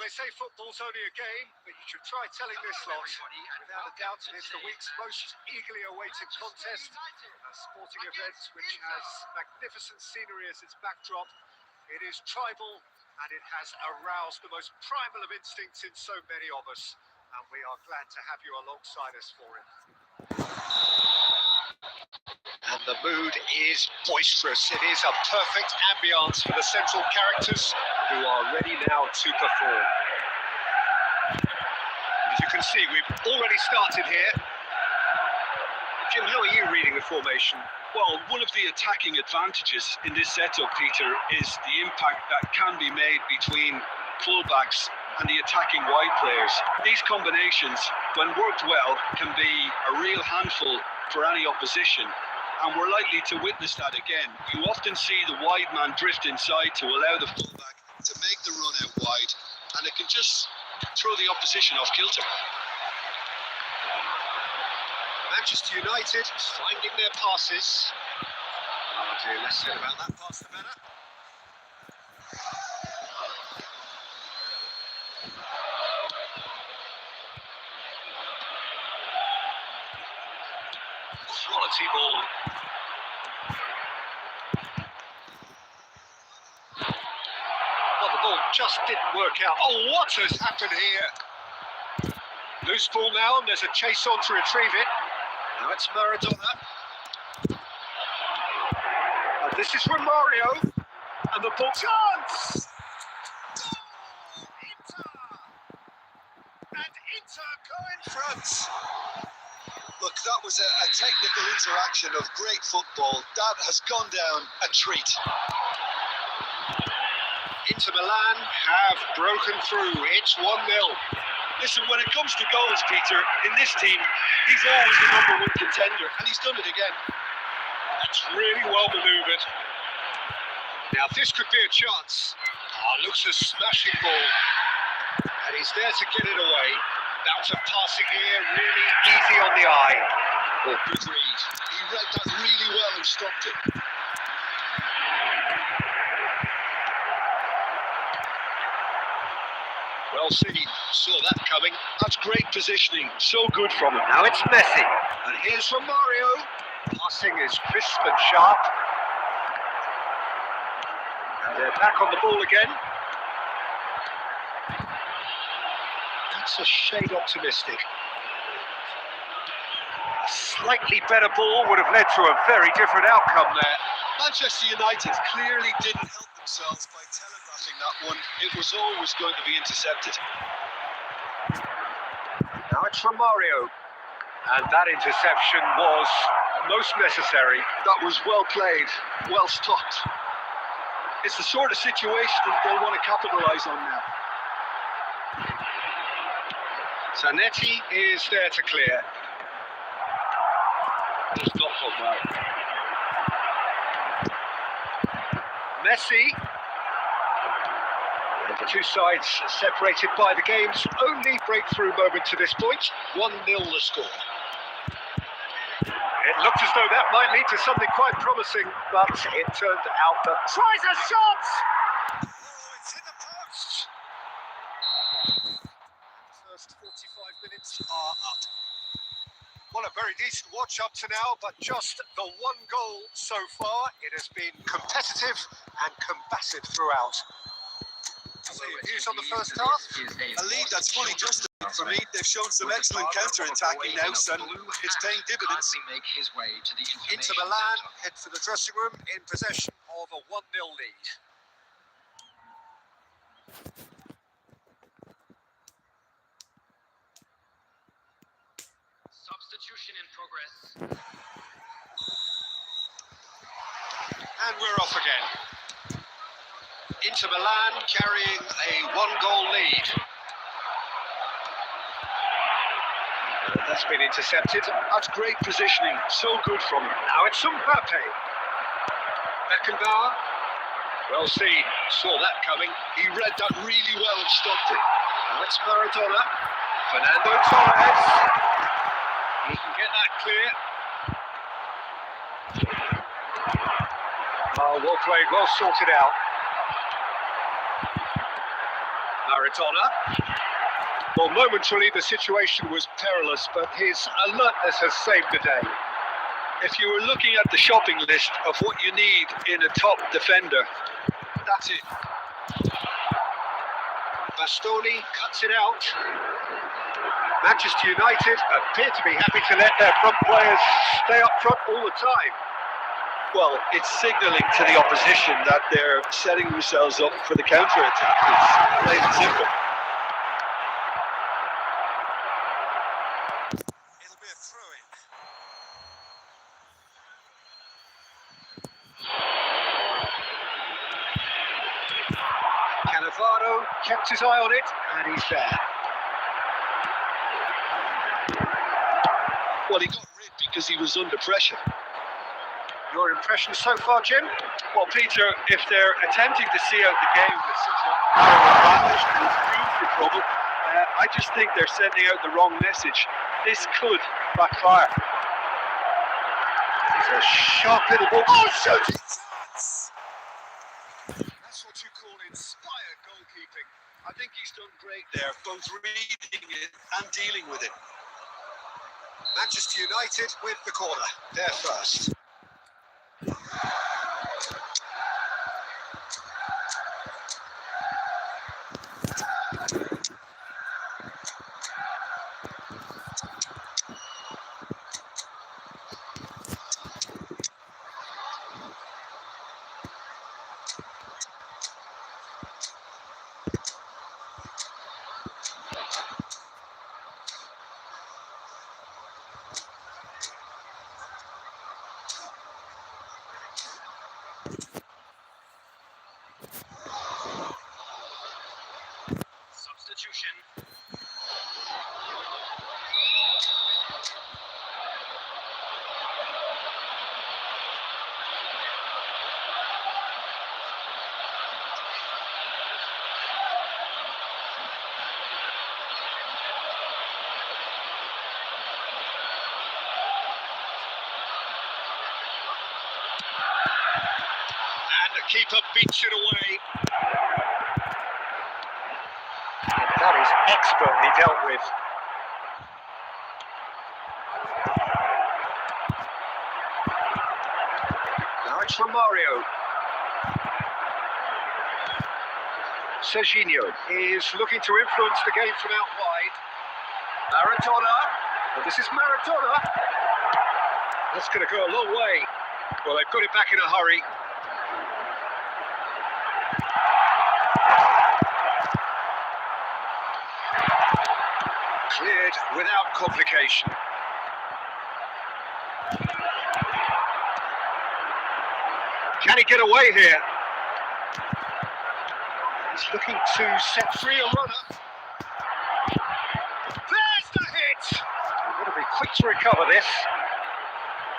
Well, they say football's only a game, but you should try telling this lot. Without a doubt, it is the week's most eagerly awaited contest. A sporting event which has magnificent scenery as its backdrop. It is tribal, and it has aroused the most primal of instincts in so many of us. And we are glad to have you alongside us for it. And the mood is boisterous. It is a perfect ambience for the central characters who are ready now to perform. As you can see, we've already started here. Jim, how are you reading the formation? Well, one of the attacking advantages in this setup, Peter, is the impact that can be made between fullbacks and the attacking wide players. These combinations, when worked well, can be a real handful for any opposition. And we're likely to witness that again. You often see the wide man drift inside to allow the fullback to make the run out wide, and it can just throw the opposition off kilter. Manchester United finding their passes. Oh dear, less said about that pass the better. Quality ball. Well, the ball just didn't work out. Oh, what has happened here? Loose ball now, and there's a chase on to retrieve it. Now it's Maradona. And this is Romario. And the ball chance! Goal! Inter! And Inter go in front. Look, that was a technical interaction of great football. That has gone down a treat. Inter Milan have broken through. It's 1-0. Listen, when it comes to goals, Peter, in this team, he's always the #1 contender, and he's done it again. That's really well manoeuvred. Now this could be a chance. Oh, looks a smashing ball. And he's there to get it away. Bout of passing here, really easy on the eye. Oh, good read. He read that really well and stopped it. Well seen, saw that coming. That's great positioning, so good from him. Now it's Messi, and here's Romario. Passing is crisp and sharp. And they're back on the ball again. That's a shade optimistic. A slightly better ball would have led to a very different outcome there. Manchester United clearly didn't help themselves by telegraphing that one. It was always going to be intercepted. Now it's Romario. And that interception was most necessary. That was well played, well stopped. It's the sort of situation that they'll want to capitalise on now. Zanetti is there to clear. Does not go well. Messi. And the two sides separated by the game's only breakthrough moment to this point. 1-0 the score. It looked as though that might lead to something quite promising, but it turned out that tries a shot! Oh, it's in the post! First 45 minutes are up. Well, a very decent watch up to now, but just the one goal so far. It has been competitive and combative throughout. So your views on the first half? A lead that's fully justified for me. They've shown some excellent counter-attacking now, and it's paying dividends. Inter Milan head for the dressing room in possession of a 1-0 lead. Substitution in progress. And we're off again. Inter Milan carrying a 1-goal lead. That's been intercepted. That's great positioning, so good from him. Now it's Mbappe. Beckenbauer. Well seen, saw that coming. He read that really well and stopped it. Now it's Maradona. Fernando Torres. He can get that clear. Oh, well played, well sorted out. Maradona. Well, momentarily the situation was perilous, but his alertness has saved the day. If you were looking at the shopping list of what you need in a top defender, that's it. Bastoni cuts it out. Manchester United appear to be happy to let their front players stay up front all the time. Well, it's signalling to the opposition that they're setting themselves up for the counter-attack. It's plain and simple. It'll be a throw-in. Cannavaro kept his eye on it, and he's there. Well, he got rid because he was under pressure. Your impression so far, Jim? Well, Peter, if they're attempting to see out the game with such a narrow advantage and room for trouble, I just think they're sending out the wrong message. This could backfire. It's a sharp little ball. Oh, shooting chance! That's what you call inspired goalkeeping. I think he's done great there, both reading it and dealing with it. Manchester United with the corner. They're first. Substitution. And the keeper beats it away. And that is expertly dealt with. Now it's Romario. Serginho is looking to influence the game from out wide. Maradona. Well, this is Maradona. That's going to go a long way. Well, they've got it back in a hurry. Cleared without complication. Can he get away here? He's looking to set free a runner. There's the hit! We've got to be quick to recover this.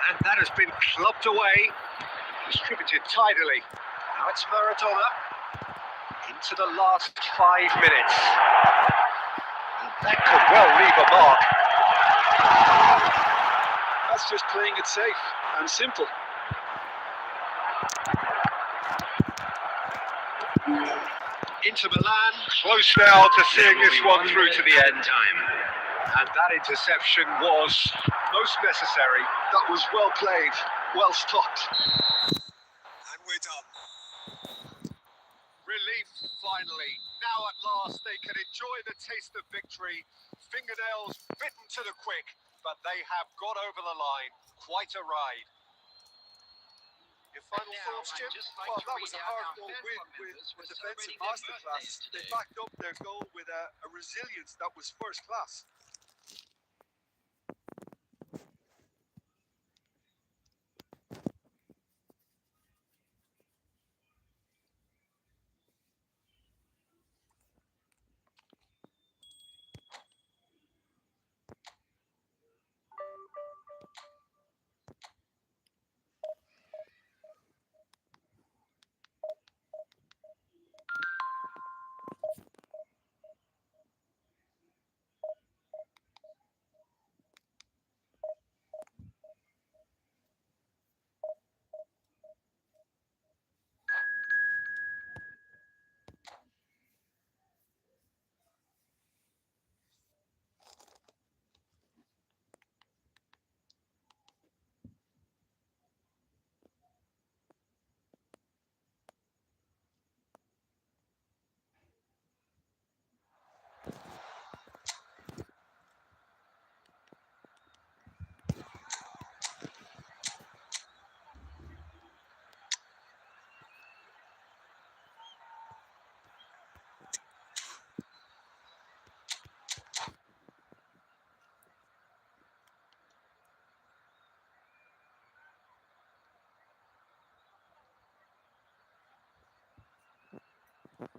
And that has been clubbed away. Distributed tidily. Now it's Maradona. Into the last 5 minutes. And that could well leave a mark. That's just playing it safe and simple. Inter Milan, close now to seeing this one through to the end. And that interception was most necessary. That was well played, well stopped. And we're done. Relief, finally. Now at last they can enjoy the taste of victory. Fingernails bitten to the quick, but they have got over the line. Quite a ride. Your final thoughts, Jim? Well, that was a hard-fought win with a defensive masterclass. They backed up their goal with a resilience that was first class. Well,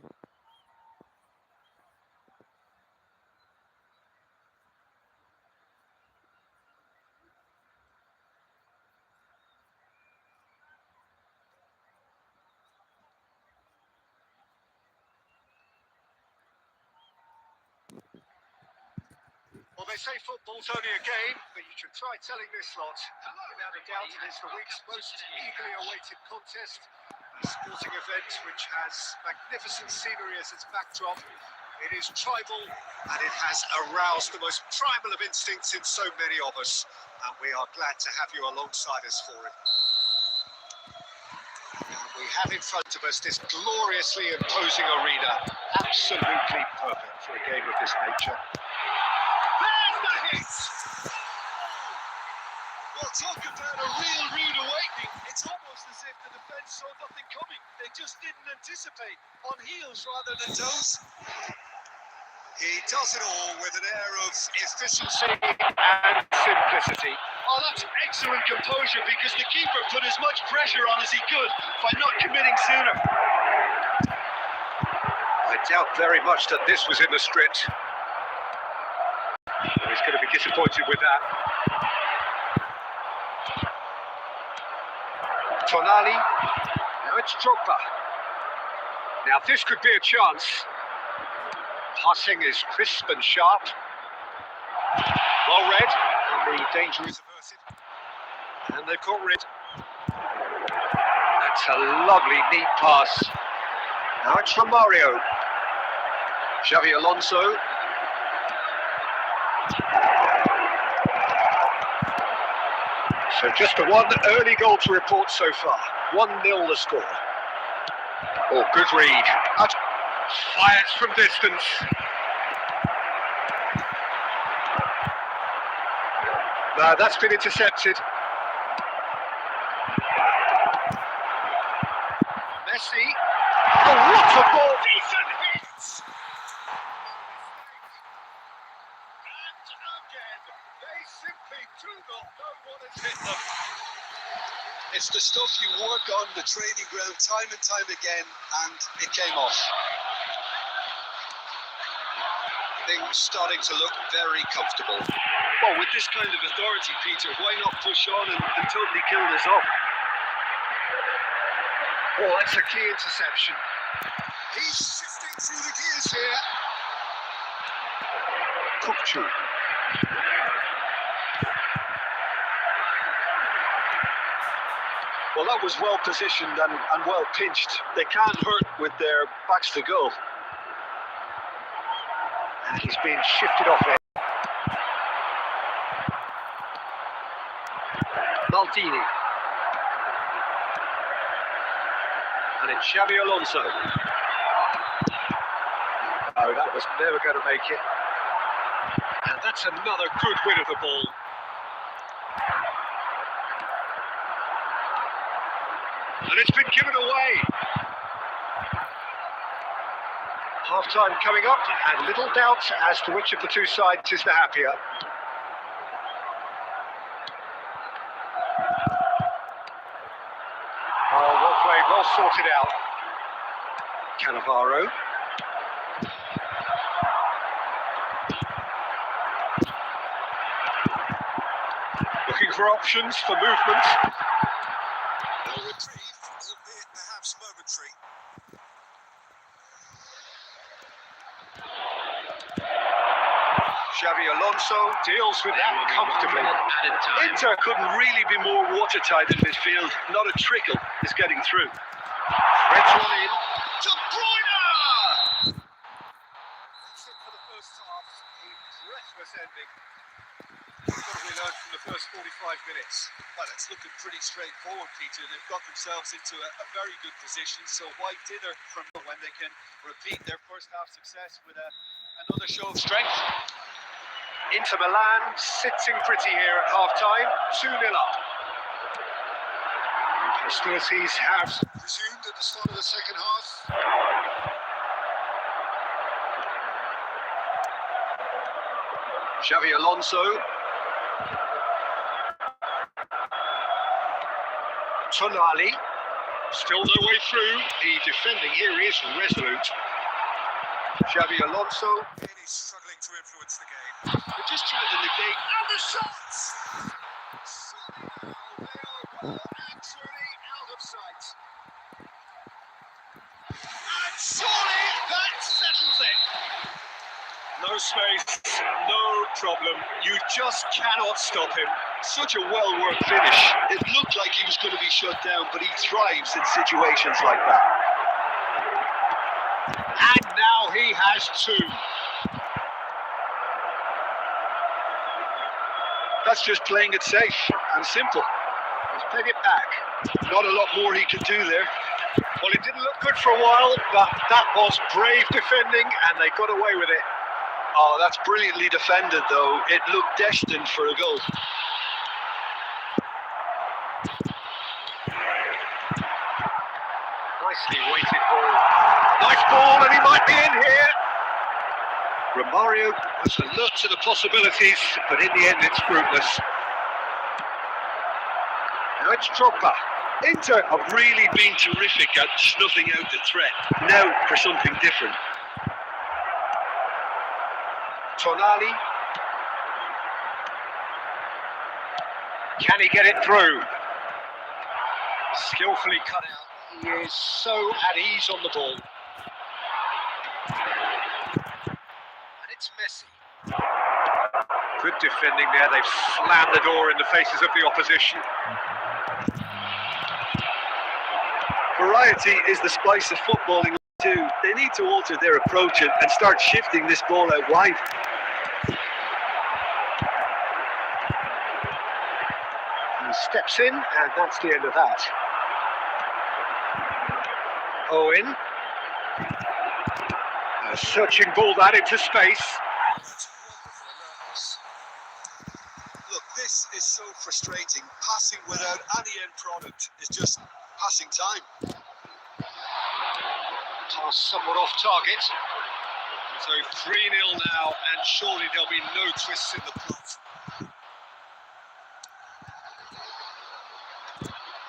they say football's only a game, but you should try telling this lot. Without a doubt, it is the week's most eagerly awaited contest. A sporting event which has magnificent scenery as its backdrop. It is tribal, and it has aroused the most primal of instincts in so many of us. And we are glad to have you alongside us for it. And we have in front of us this gloriously imposing arena. Absolutely perfect for a game of this nature. Well, talk about a real rude awakening. It's almost as if the defence saw nothing coming. They just didn't anticipate. On heels rather than toes. He does it all with an air of efficiency and simplicity. Oh, that's excellent composure because the keeper put as much pressure on as he could by not committing sooner. I doubt very much that this was in the script. He's going to be disappointed with that. Tonali. Now it's Drogba. Now this could be a chance. Passing is crisp and sharp. Well read. And the danger is averted. And they've got rid. That's a lovely, neat pass. Now it's from Mario. Xavi Alonso. So just the one early goal to report so far. 1-0 the score. Oh, good read. Fires from distance. No, that's been intercepted. Messi. Oh, what a ball! Decent hits! And again, they simply do not know what has hit them. It's the stuff you work on the training ground time and time again, and it came off. Things starting to look very comfortable. Well, with this kind of authority, Peter, why not push on and totally kill this off? Oh, that's a key interception. He's shifting through the gears here. Kupchu. Well, that was well positioned and well pinched. They can't hurt with their backs to goal. And he's being shifted off it. Maldini. And it's Xavi Alonso. Oh, that was never going to make it. And that's another good win of the ball. And it's been given away. Half-time coming up, and little doubt as to which of the two sides is the happier. Oh, well played, well sorted out. Cannavaro. Looking for options for movement. A reprieve, albeit perhaps momentary. Xavi Alonso deals with that comfortably. Inter couldn't really be more watertight in midfield. Not a trickle is getting through. Threads one in. De Bruyne! That's it for the first half. A breathless ending. What have we learned from the first 45 minutes? Well, it's looking pretty straightforward, Peter. They've got themselves into a very good position, so why dither from when they can repeat their first half success with another show of strength? Inter Milan sitting pretty here at half-time, 2-0 up. Hostilities have resumed at the start of the second half. Xavi Alonso. Tonali. Still no way through. The defending here is resolute. Xabi Alonso really struggling to influence the game. They're just trying to negate. And the shots! Surely now they are well and truly out of sight. And surely that settles it. No space, no problem. You just cannot stop him. Such a well-worked finish. It looked like he was going to be shut down, but he thrives in situations like that. And now he has two. That's just playing it safe and simple. He's played it back. Not a lot more he could do there. Well, it didn't look good for a while, but that was brave defending, and they got away with it. Oh, that's brilliantly defended, though. It looked destined for a goal. Nicely weighted ball. Nice ball, and he might be in here. Romario has a look to the possibilities, but in the end it's fruitless. Now it's Drogba. Inter have really been terrific at snuffing out the threat. Now for something different. Tonali. Can he get it through? Skillfully cut out. He is so at ease on the ball. And it's Messi. Good defending there. They've slammed the door in the faces of the opposition. Variety is the spice of footballing too. They need to alter their approach and start shifting this ball out wide. He steps in, and that's the end of that. Owen. A searching ball that into space. Look, this is so frustrating. Passing without any end product is just passing time. Pass somewhat off target. So 3-0 now, and surely there'll be no twists in the plot.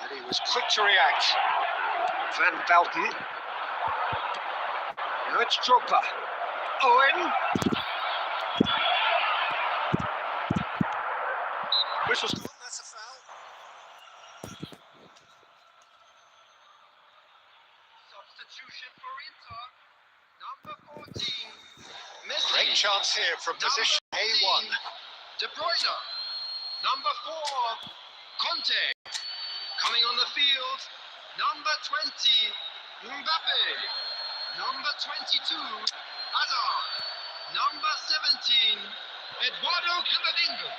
And he was quick to react. Van Belten. Now it's Drogba. Owen. Whistle's gone, that's a foul. Substitution for Inter, number 14. Messi. Great chance here from position A1. De Bruyne. Number 4, Conte. Coming on the field, number 20, Mbappe. Number 22, Hazard. Number 17, Eduardo Camavinga.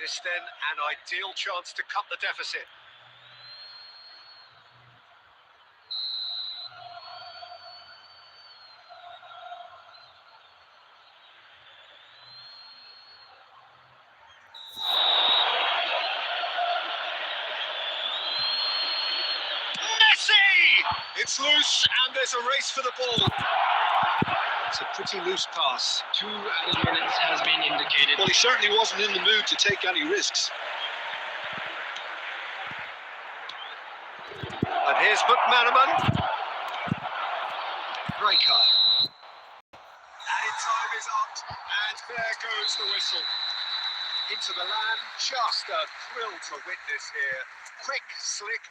This then an ideal chance to cut the deficit. Messi! It's loose, and there's a race for the ball. It's a pretty loose pass. 2 added minutes has been indicated. Well, he certainly wasn't in the mood to take any risks. And here's McManaman. Rijkaard. Added time is up, and there goes the whistle. Into the land, just a thrill to witness here. Quick, slick.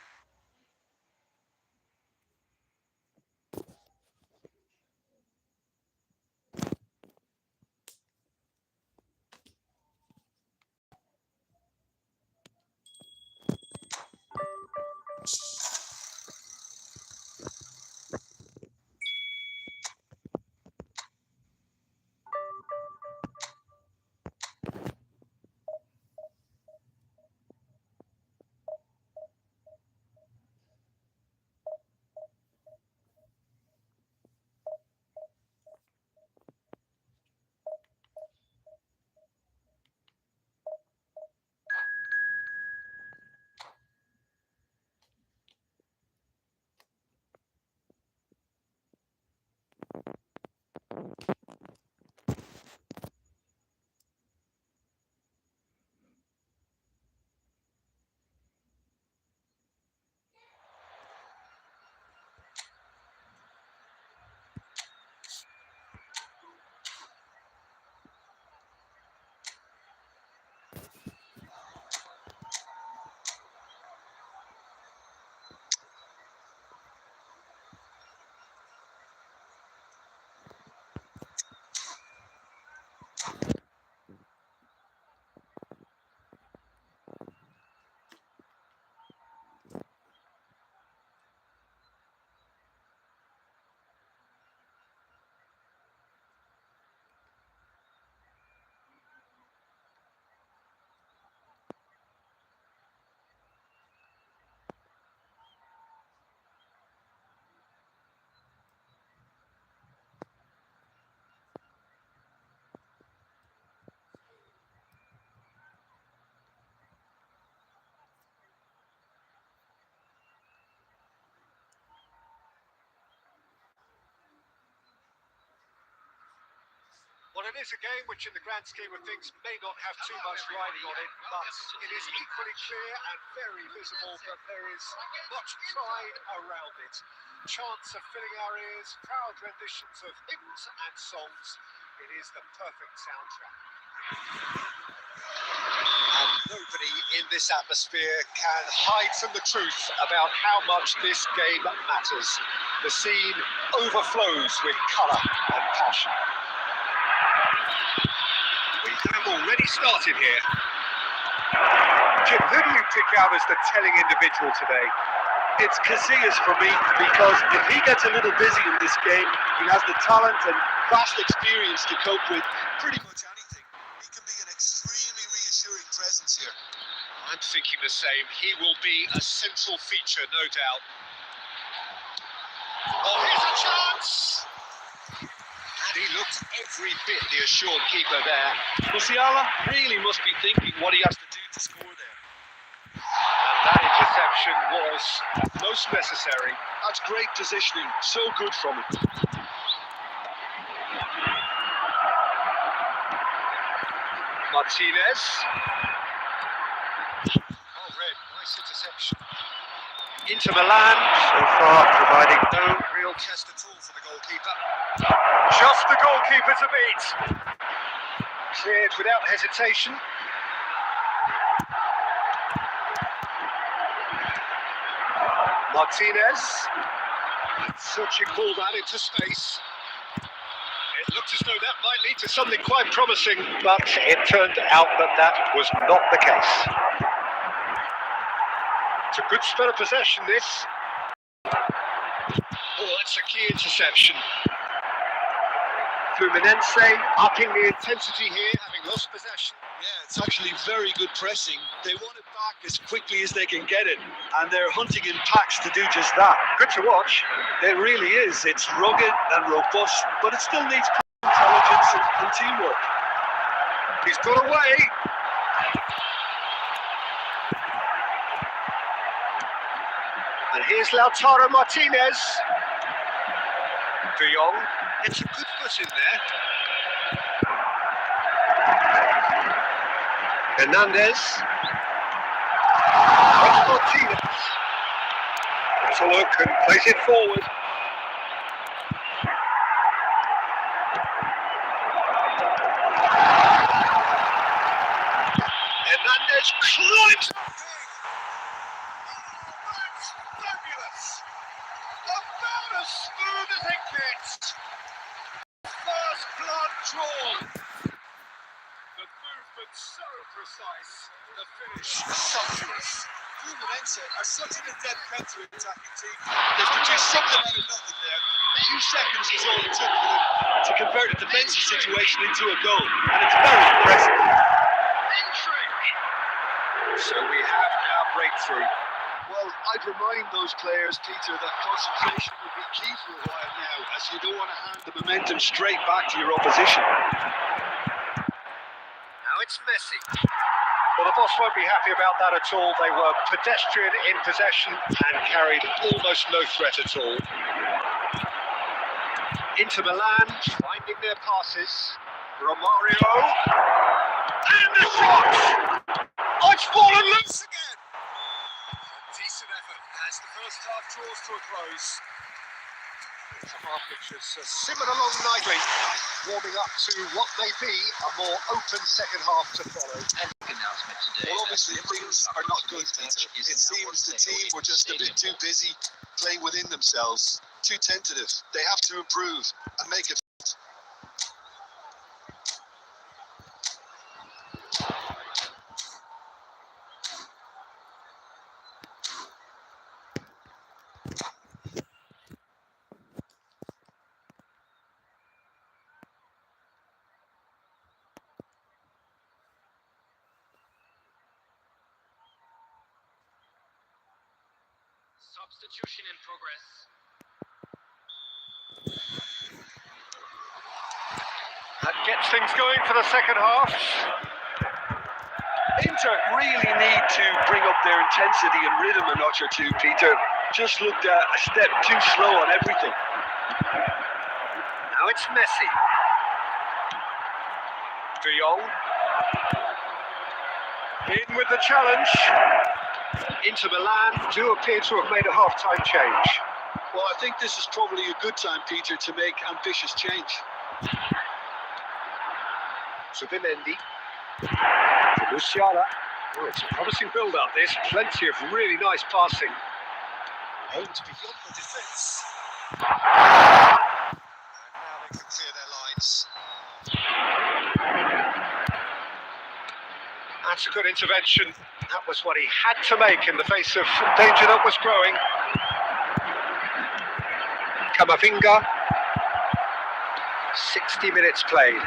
Well, it is a game which in the grand scheme of things may not have too much riding on it, but it is equally clear and very visible that there is much pride around it. Chants are filling our ears, proud renditions of hymns and songs. It is the perfect soundtrack. And nobody in this atmosphere can hide from the truth about how much this game matters. The scene overflows with colour and passion. We have already started here. Jim, who do you pick out as the telling individual today? It's Casillas for me, because if he gets a little busy in this game, he has the talent and vast experience to cope with pretty much anything. He can be an extremely reassuring presence here. I'm thinking the same. He will be a central feature, no doubt. Oh, here's a chance! And he looked every bit the assured keeper there. Musiala really must be thinking what he has to do to score there. And that interception was most necessary. That's great positioning, so good from him. Martinez. Oh, red, nice interception. Inter Milan, so far providing no real test at all for the goalkeeper. Just the goalkeeper to beat. Cleared without hesitation. Martinez. Searching ball that into space. It looked as though that might lead to something quite promising, but it turned out that that was not the case. It's a good spell of possession, this. Oh, that's a key interception. Fluminense upping the intensity here, having lost possession. Yeah, it's actually very good pressing. They want it back as quickly as they can get it, and they're hunting in packs to do just that. Good to watch. It really is. It's rugged and robust, but it still needs intelligence and teamwork. He's got away. And here's Lautaro Martinez. De Jong. It's a good foot in there. Hernandez. Martinez. Let's a look and plays it forward. Hernandez climbs up big. Oh, that's fabulous. About as smooth as it gets. First blood drawn. The movement so precise. The finish sumptuous. Fluminense are such an adept counter-attacking team. They've produced something out of nothing there. A few seconds was all it took for them To convert a defensive situation into a goal, and it's very impressive. So we have our breakthrough. Well, I'd remind those players, Peter, that concentration will be key for a while now, as you don't want to hand the momentum straight back to your opposition. Now it's Messi. Well, the boss won't be happy about that at all. They were pedestrian in possession and carried almost no threat at all. Inter Milan finding their passes. Romario. And the shot! Oh, it's fallen loose again! A decent effort as the first half draws to a close. The half which has simmered along nicely, warming up to what may be a more open second half to follow. Announcement today. Well, obviously things are not good, Peter. It seems the team were just a bit too busy playing within themselves, too tentative. They have to improve and make it. Substitution in progress. That gets things going for the second half. Inter really need to bring up their intensity and rhythm a notch or two, Peter. Just looked a step too slow on everything. Now it's Messi. De Jong. In with the challenge. Inter Milan do appear to have made a half-time change. Well, I think this is probably a good time, Peter, to make ambitious change. Zubimendi. To Musiala. Oh, it's a promising build-up, this. Plenty of really nice passing. Aimed beyond the defence. And now they can clear their lines. That's a good intervention. That was what he had to make in the face of danger that was growing. Camavinga. 60 minutes played.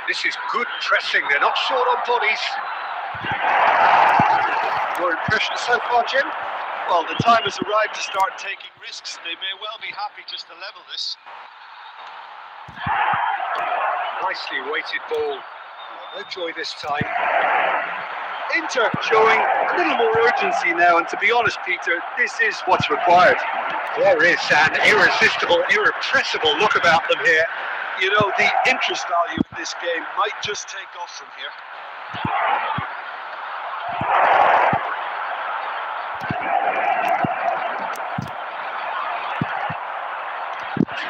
This is good pressing. They're not short on bodies. Your impression so far, Jim? Well, the time has arrived to start taking risks. They may well be happy just to level this. Nicely weighted ball. No joy this time. Inter showing a little more urgency now, and to be honest, Peter, this is what's required. There is an irresistible, irrepressible look about them here. You know, the interest value of this game might just take off from here.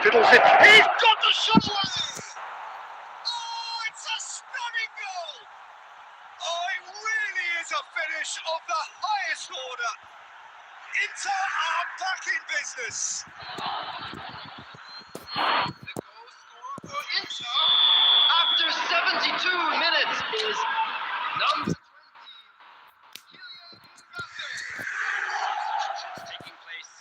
Fiddles it. He's got the shot away! Oh, it's a stunning goal! Oh, it really is a finish of the highest order. Inter are back in business. The goal scorer for Inter after 72 minutes is number 20, Kylian Mbappe. Substitutions taking place.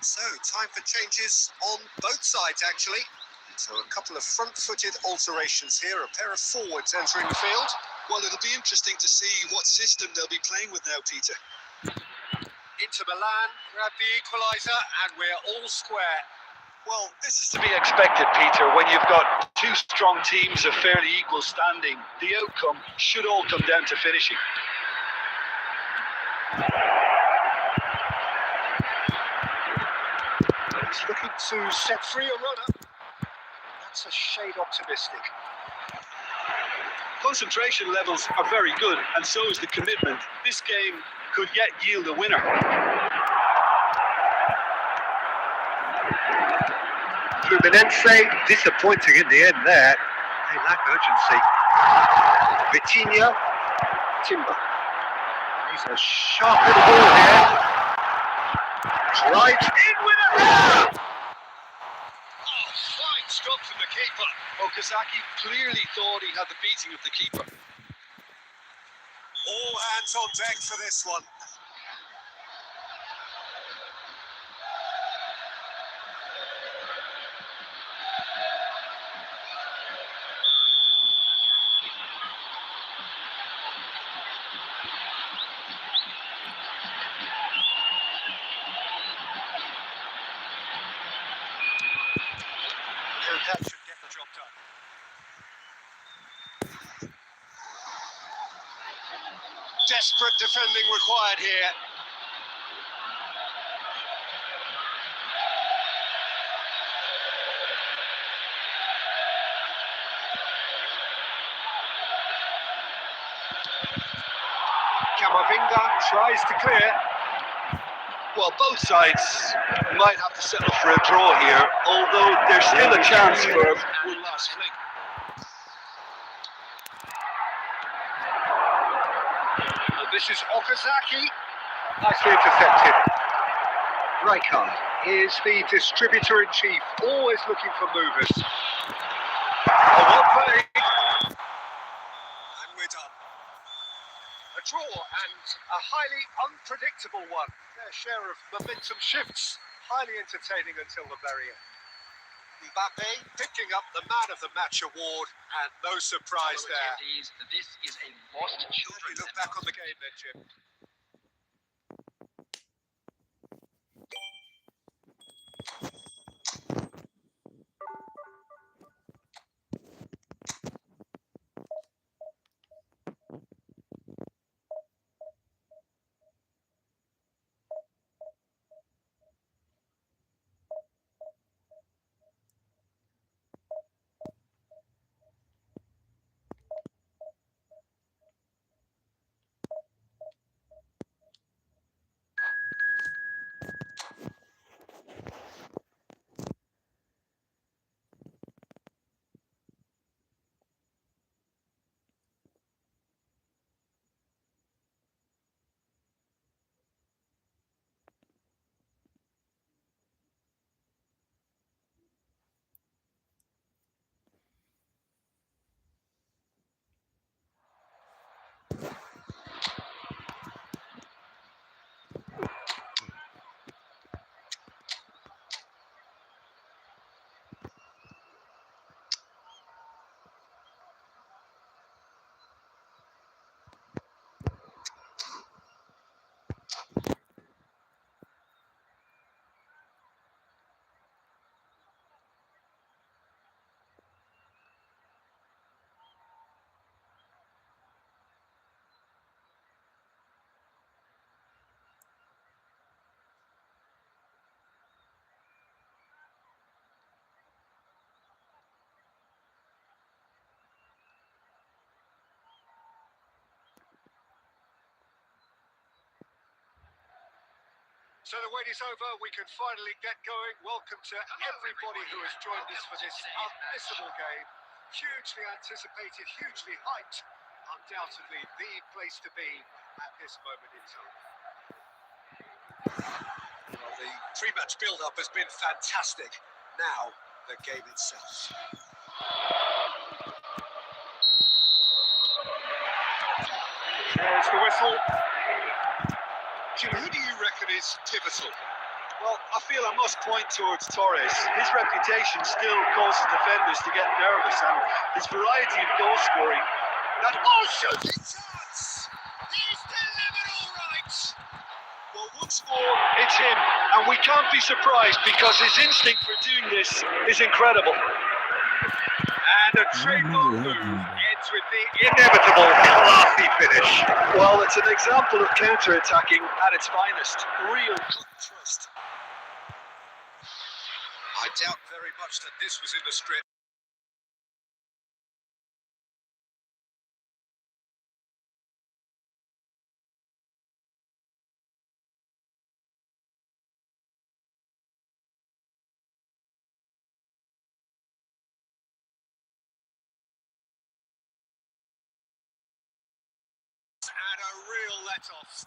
So, time for changes on both sides, actually. So, a couple of front-footed alterations here, a pair of forwards entering the field. Well, it'll be interesting to see what system they'll be playing with now, Peter. Inter Milan grab the equaliser, and we're all square. Well, this is to be expected, Peter. When you've got two strong teams of fairly equal standing, the outcome should all come down to finishing. He's looking to set free a runner. That's a shade optimistic. Concentration levels are very good, and so is the commitment. This game could yet yield a winner. Fluminense disappointing in the end there. They lack urgency. Vitinha, Timber. He's a sharp little ball here. Right in with a header! Oh, fine stop from the keeper. Okazaki clearly thought he had the beating of the keeper. All hands on deck for this one. And that should get the job done. Desperate defending required here. Camavinga tries to clear. Well, both sides might have to settle for a draw here, although there's still a chance for one last fling. And this is Okazaki. Nicely intercepted. Rijkaard is the distributor-in-chief, always looking for movers. Well played. And we're done. A draw and a highly unpredictable one. Their share of momentum shifts. Highly entertaining until the very end. Mbappe picking up the Man of the Match award, and no surprise there. This is a lost children's Look back on the game then, Jim. So the wait is over, we can finally get going. Welcome to everybody who has joined us for this unmissable game. Hugely anticipated, hugely hyped. Undoubtedly the place to be at this moment in time. Well, the pre-match build-up has been fantastic. Now, the game itself. There's the whistle. Jim, who do you reckon is pivotal? Well, I feel I must point towards Torres. His reputation still causes defenders to get nervous, and his variety of goal scoring. That shooting chance! He's delivered all right! Well, once more, it's him, and we can't be surprised because his instinct for doing this is incredible. And a trademark move ends with the inevitable classy finish. Well, it's an example of counter-attacking at its finest. Real trust. I doubt very much that this was in the script. And a real let-off.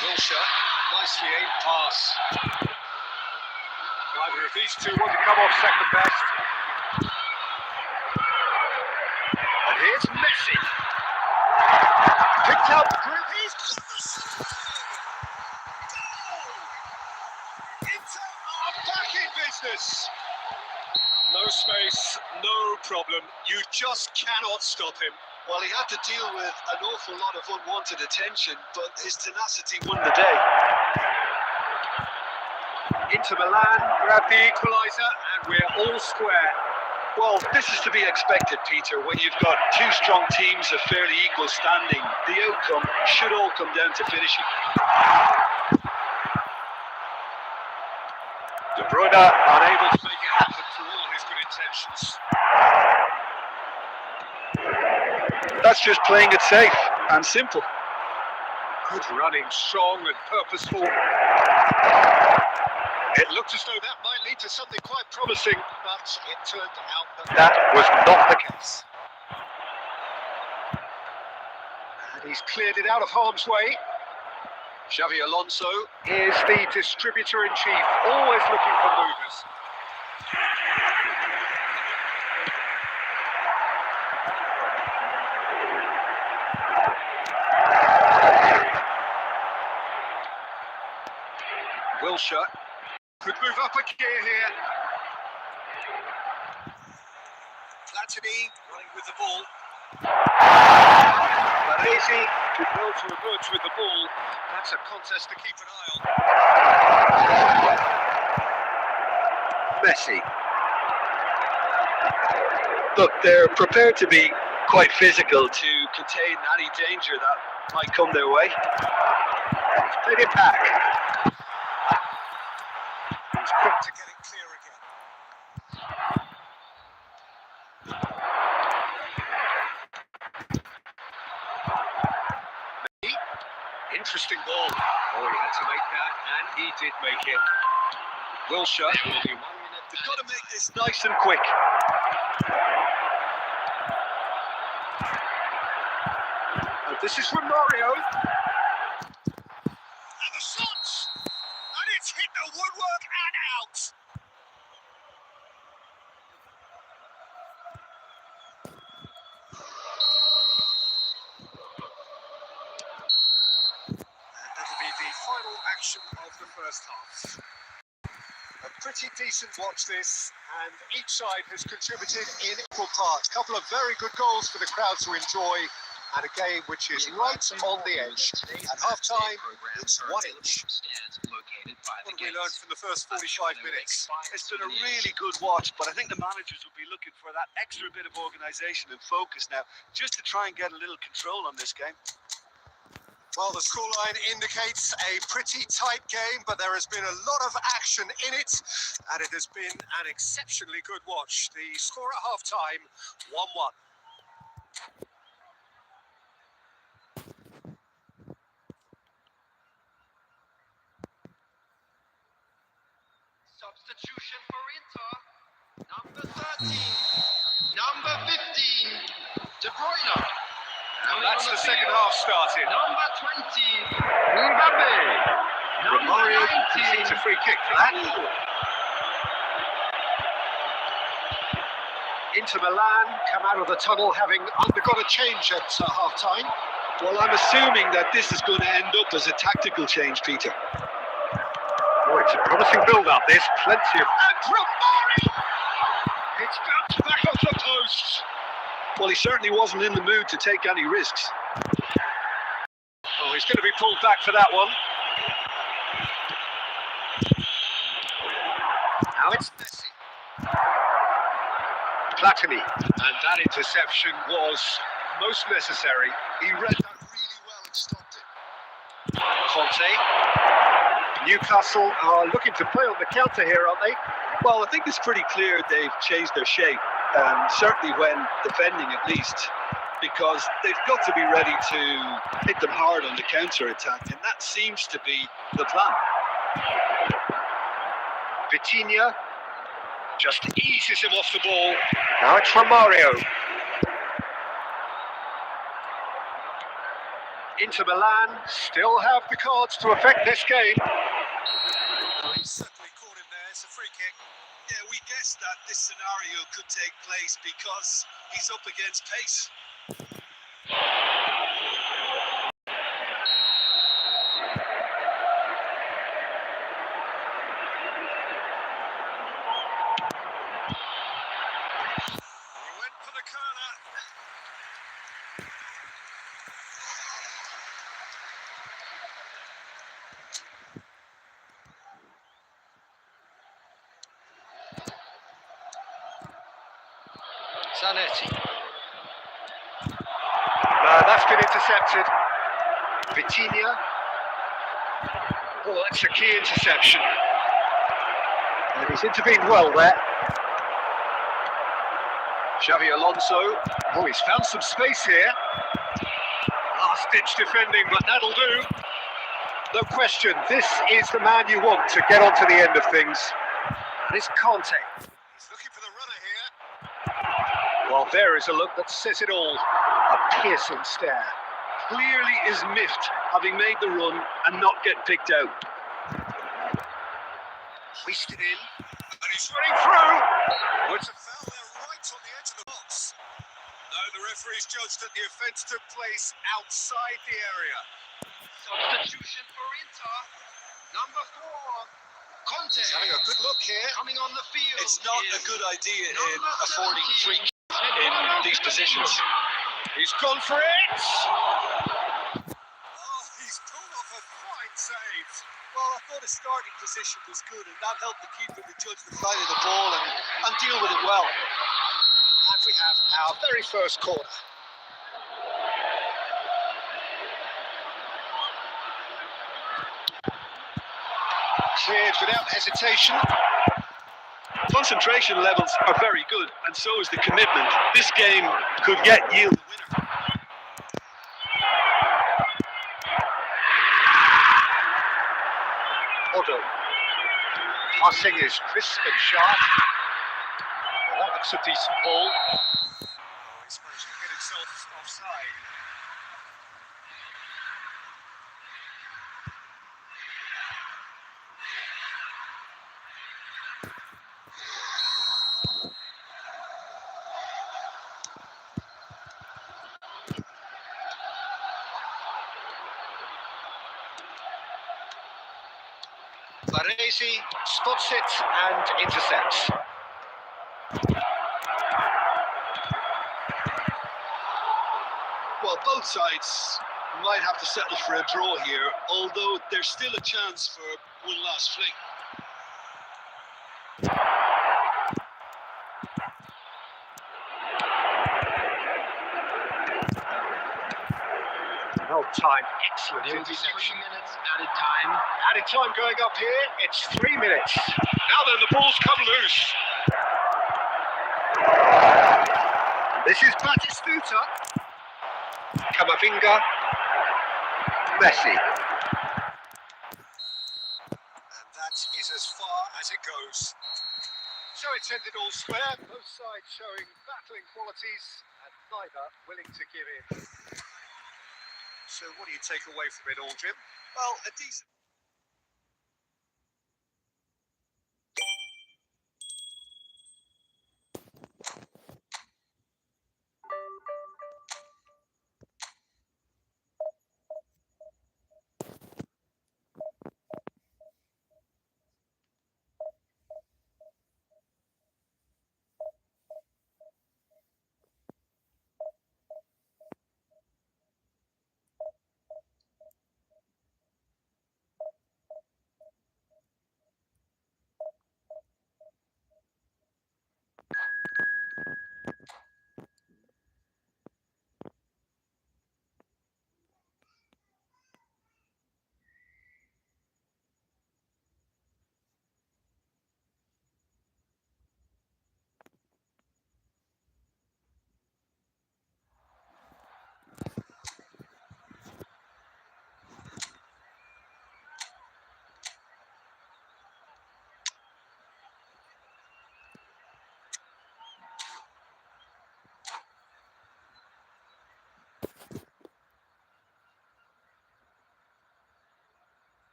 Wilshere, nicely aimed pass. Neither of these two want to come off second best. And here's Messi. Picked up. He's got the save! Goal! Inter are back in business. No space, no problem. You just cannot stop him. Well, he had to deal with an awful lot of unwanted attention, but his tenacity won the day. Inter Milan grab the equaliser, and we're all square. Well, this is to be expected, Peter. When you've got two strong teams of fairly equal standing, the outcome should all come down to finishing. De Bruyne unable to make it happen for all his good intentions. That's just playing it safe and simple. Good running, strong and purposeful. It looked as though that might lead to something quite promising, but it turned out that was not the case. And he's cleared it out of harm's way. Xavi Alonso is the distributor-in-chief, always looking for movers. Wilshere could move up a gear here. Platini running with the ball. Baresi did well to emerge with the ball. That's a contest to keep an eye on. Messi. Look, they're prepared to be quite physical to contain any danger that might come their way. He's played it back. He's quick to get it clear again. Interesting ball. Oh, he had to make that, and he did make it. Wilshere will be one minute. They've got to make this nice and quick. And this is from Mario. And the shot! And it's hit the woodwork and out. That'll be the final action of the first half. A pretty decent watch this, and each side has contributed in equal parts. A couple of very good goals for the crowd to enjoy, and a game which is right on the edge. At half-time, it's 1-1. What did we learn from the first 45 minutes? It's been a really good watch, but I think the managers will be looking for that extra bit of organisation and focus now, just to try and get a little control on this game. Well, the scoreline indicates a pretty tight game, but there has been a lot of action in it, and it has been an exceptionally good watch. The score at half-time, 1-1. Substitution for Inter. Number 13. Number 15. De Bruyne. And that's the second half started. Number 20. Mbappe. Romario concedes a free kick for that. Inter Milan come out of the tunnel having undergone a change at half-time. Well, I'm assuming that this is going to end up as a tactical change, Peter. Oh, it's a promising build-up. There's plenty of... And Romario! It's bounced back off the post. Well, he certainly wasn't in the mood to take any risks. Oh, he's going to be pulled back for that one. Now it's Messi. Platini. And that interception was most necessary. He read that really well and stopped it. Conte. Newcastle are looking to play on the counter here, aren't they? Well, I think it's pretty clear they've changed their shape, certainly when defending at least, because they've got to be ready to hit them hard on the counter-attack, and that seems to be the plan. Vitinha just eases him off the ball. Now it's Romario. Inter Milan still have the cards to affect this game. Oh, he's certainly caught him there. It's a free kick. Yeah, we guessed that this scenario could take place because he's up against pace. He went for the corner. Zanetti. That's been intercepted. Vitinha. Oh, that's a key interception. And he's intervened well there. Xavi Alonso. Oh, he's found some space here. Last-ditch defending, but that'll do. No question, this is the man you want to get onto the end of things. And it's Conte. He's looking for the runner here. Well, there is a look that says it all. A piercing stare. Clearly is miffed, having made the run and not get picked out. Hoisted in. And he's Running through. Well, it's a foul there right on the edge of the box. No, the referee's judged that the offence took place outside the area. Substitution for Inter. Number 4, Conte. He's having a good look here. Coming on the field. It's not a is good idea in number affording 13, free in these positions. He's gone for it. Oh, he's pulled off a fine save. Well, I thought his starting position was good, and that helped the keeper to judge the flight of the ball and deal with it well. And we have our very first corner. Cleared without hesitation. Concentration levels are very good, and so is the commitment. This game could yet yield a winner. Otto. Passing is crisp and sharp. Well, that looks a decent ball. Oh, he's managed to get himself offside. Baresi spots it and intercepts. Well, both sides might have to settle for a draw here, although there's still a chance for one last fling. Well timed, excellent There will be 3 interception. minutes added time. Added time going up here, it's 3 minutes. Now then, the ball's come loose. This is Batistuta. Camavinga. Messi. And that is as far as it goes. So it's ended all square, both sides showing battling qualities and neither willing to give in. So what do you take away from it all, Jim? Well, a decent...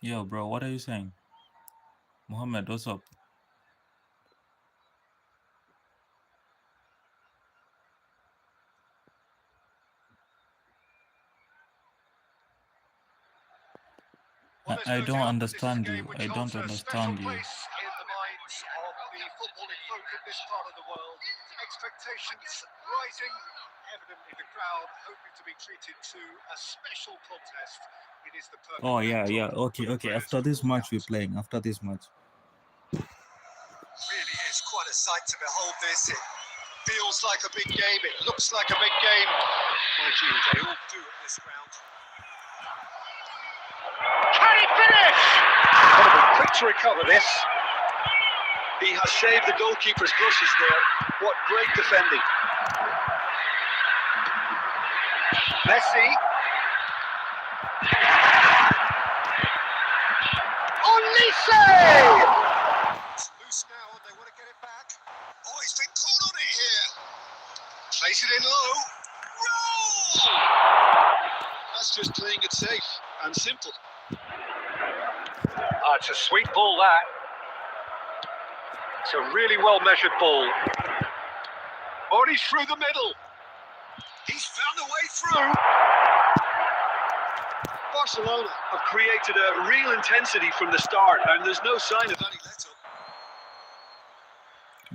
Yo, bro, what are you saying? Mohammed, what's up? Well, there's I no don't doubt that this is a understand game you. which I don't holds a special understand you. place in the minds of the footballing folk in this part of the world. Expectations rising, evidently the crowd hoping to be treated to a special contest. It is the perfect Oh, yeah, backdrop yeah. Okay, for the okay. players After to this walk match, out. we're playing. After this match. Really is quite a sight to behold this. It feels like a big game. It looks like a big game. Mind you, they all do at this round. Can he finish? Got to be quick to recover this. He has saved the goalkeeper's brushes there. What great defending. Messi. Olise! It's loose now and they want to get it back. Oh, he's been caught on it here. Place it in low. Roll! That's just playing it safe and simple. It's a sweet ball, that. It's a really well-measured ball. Oh, he's through the middle. He's found a way through. Barcelona have created a real intensity from the start, and there's no sign of any let-up.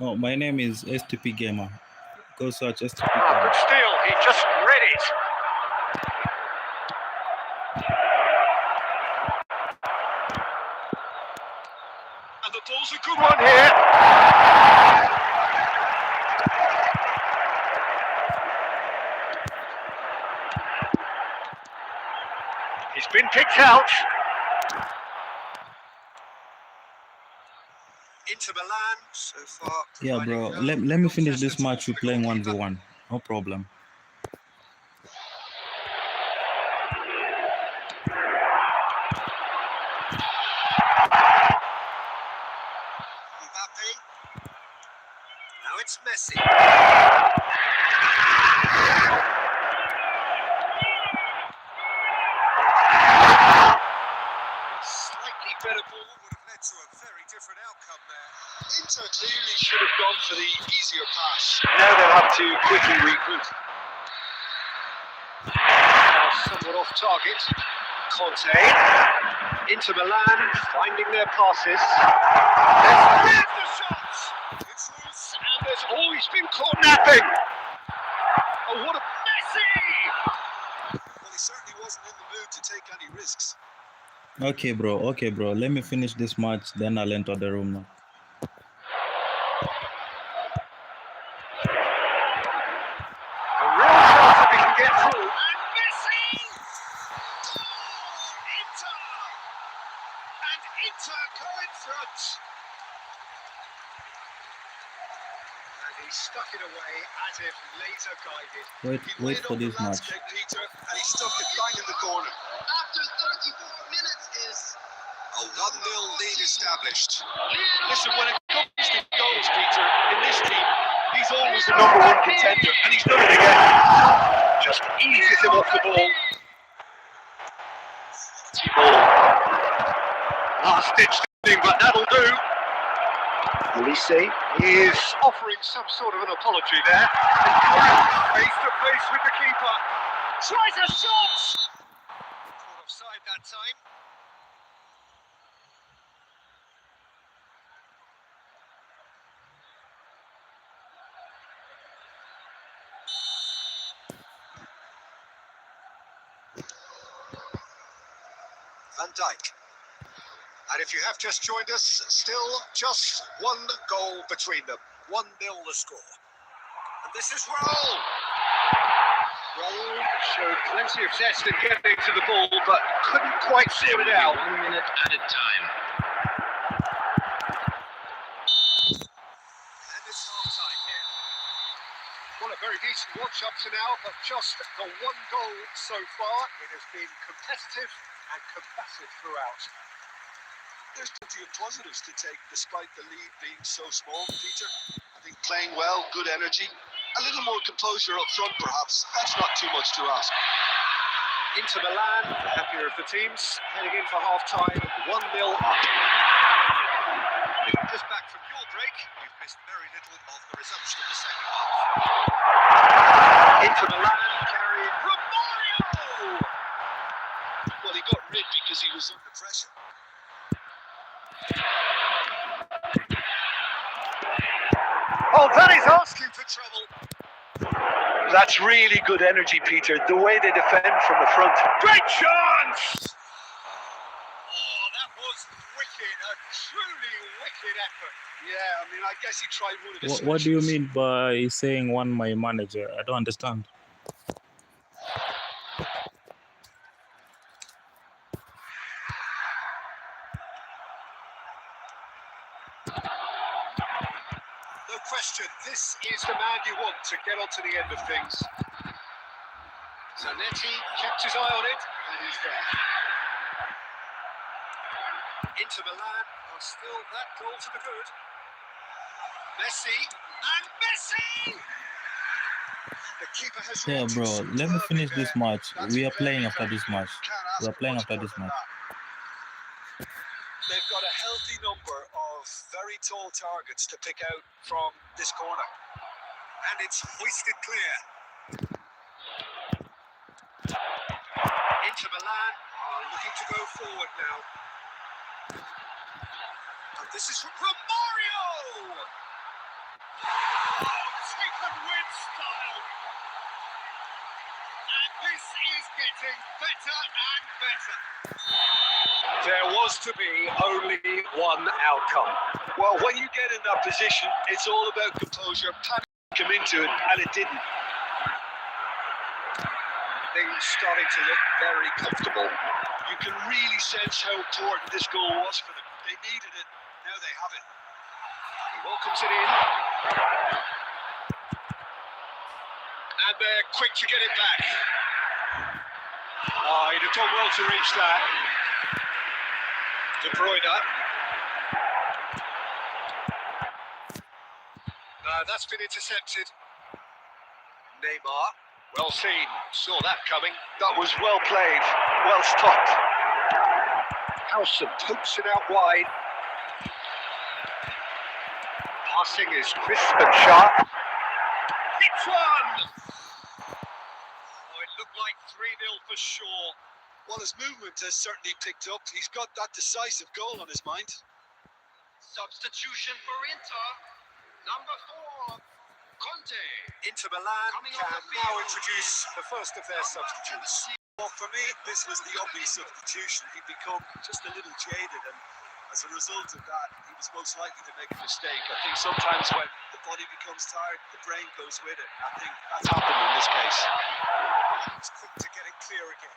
Oh, my name is S.T.P gamer. Go search S.T.P Good gamer. steal. He just read it. And the ball's a good Good one one. here. He's been picked out. Inter Milan so far. Yeah, bro. providing no Let me real finish test this at all match. for We're the playing goalkeeper. 1v1. No problem. Mbappe. Now it's Messi. Slightly better ball would have led to a very different outcome there. Inter clearly should have gone for the easier pass. Now they'll have to quickly regroup. Somewhat off target. Conte. Inter Milan finding their passes. There's the shots. It's loose. And there's always been caught napping. Oh, what a Messi! Well, he certainly wasn't in the mood to take any risks. Okay, bro. Okay, bro. Let me finish this match. Then I'll enter the room now. A real chance if he can get through. And Messi! Oh, Inter! And Inter go in front. And he stuck it away as if laser guided. Wait Went for on the this match. landscape, Peter, and he stuck it bang in the corner. After 34 minutes is A 1-0 lead established. Listen, when it comes to goals, Peter, in this team, he's always the number one contender, and he's done it again. Just eases him off the ball. Ball. Last ditch thing, but that'll do. Olise is offering some sort of an apology there. Face to face with the keeper. Tries a shot! Caught offside that time. Van Dijk. And if you have just joined us, still just one goal between them. 1-0 the score. And this is Raul. Raul showed plenty of zest in getting to the ball, but couldn't quite sort it out. 1 minute added time. And it's half-time here. Well, a very decent watch up to now, but just the one goal so far. It has been competitive and combative throughout. There's plenty of positives to take despite the lead being so small, Peter. I think playing well, good energy, a little more composure up front perhaps. That's not too much to ask. Inter Milan, the happier of the teams, heading in for half-time, 1-0 up. If you're just back from your break, you've missed very little of the resumption of the second half. Inter Milan carrying Romario! Well, he got rid because he was under pressure. Oh, that is asking for trouble. That's really good energy, Peter, the way they defend from the front. Great chance! Oh, that was wicked, a truly wicked effort. Yeah, I mean, I guess he tried one of his What do you solutions. mean by saying one my manager? I don't understand. No question, this is the man you want to get onto the end of things. Zanetti kept his eye on it, and he's there. Inter Milan are still that goal to the good. Messi, and Messi! The keeper has Yeah, reacted bro. Let me superbly finish there. this match. That's We are very, playing after very this good. match. Can't We ask are for playing much after more this than match. that. They've got a healthy number of very tall targets to pick out from this corner. And it's hoisted clear. Inter Milan are looking to go forward now. And this is from Romario! Oh, taken with style. And this is getting better and better. There was to be only one outcome. Well, when you get in that position, it's all about composure. Panic come into it, and it didn't. Things starting to look very comfortable. You can really sense how important this goal was for them. They needed it. Now they have it. He welcomes it in. And they're quick to get it back. Oh, he'd have done well to reach that. De Bruyne. No, that's been intercepted. Neymar. Well seen. Saw that coming. That was well played, well stopped. Howson pokes it out wide. Passing is crisp and sharp. Hits one! Oh, it looked like 3-0 for sure. Well, his movement has certainly picked up. He's got that decisive goal on his mind. Substitution for Inter. Number 4, Conte. Inter Milan Coming on can the now field introduce is the first of their substitutes. Well, for me, this was the obvious substitution. He'd become just a little jaded, and as a result of that, he was most likely to make a mistake. I think sometimes when the body becomes tired, the brain goes with it. I think that's happened in this case. He's quick to get it clear again.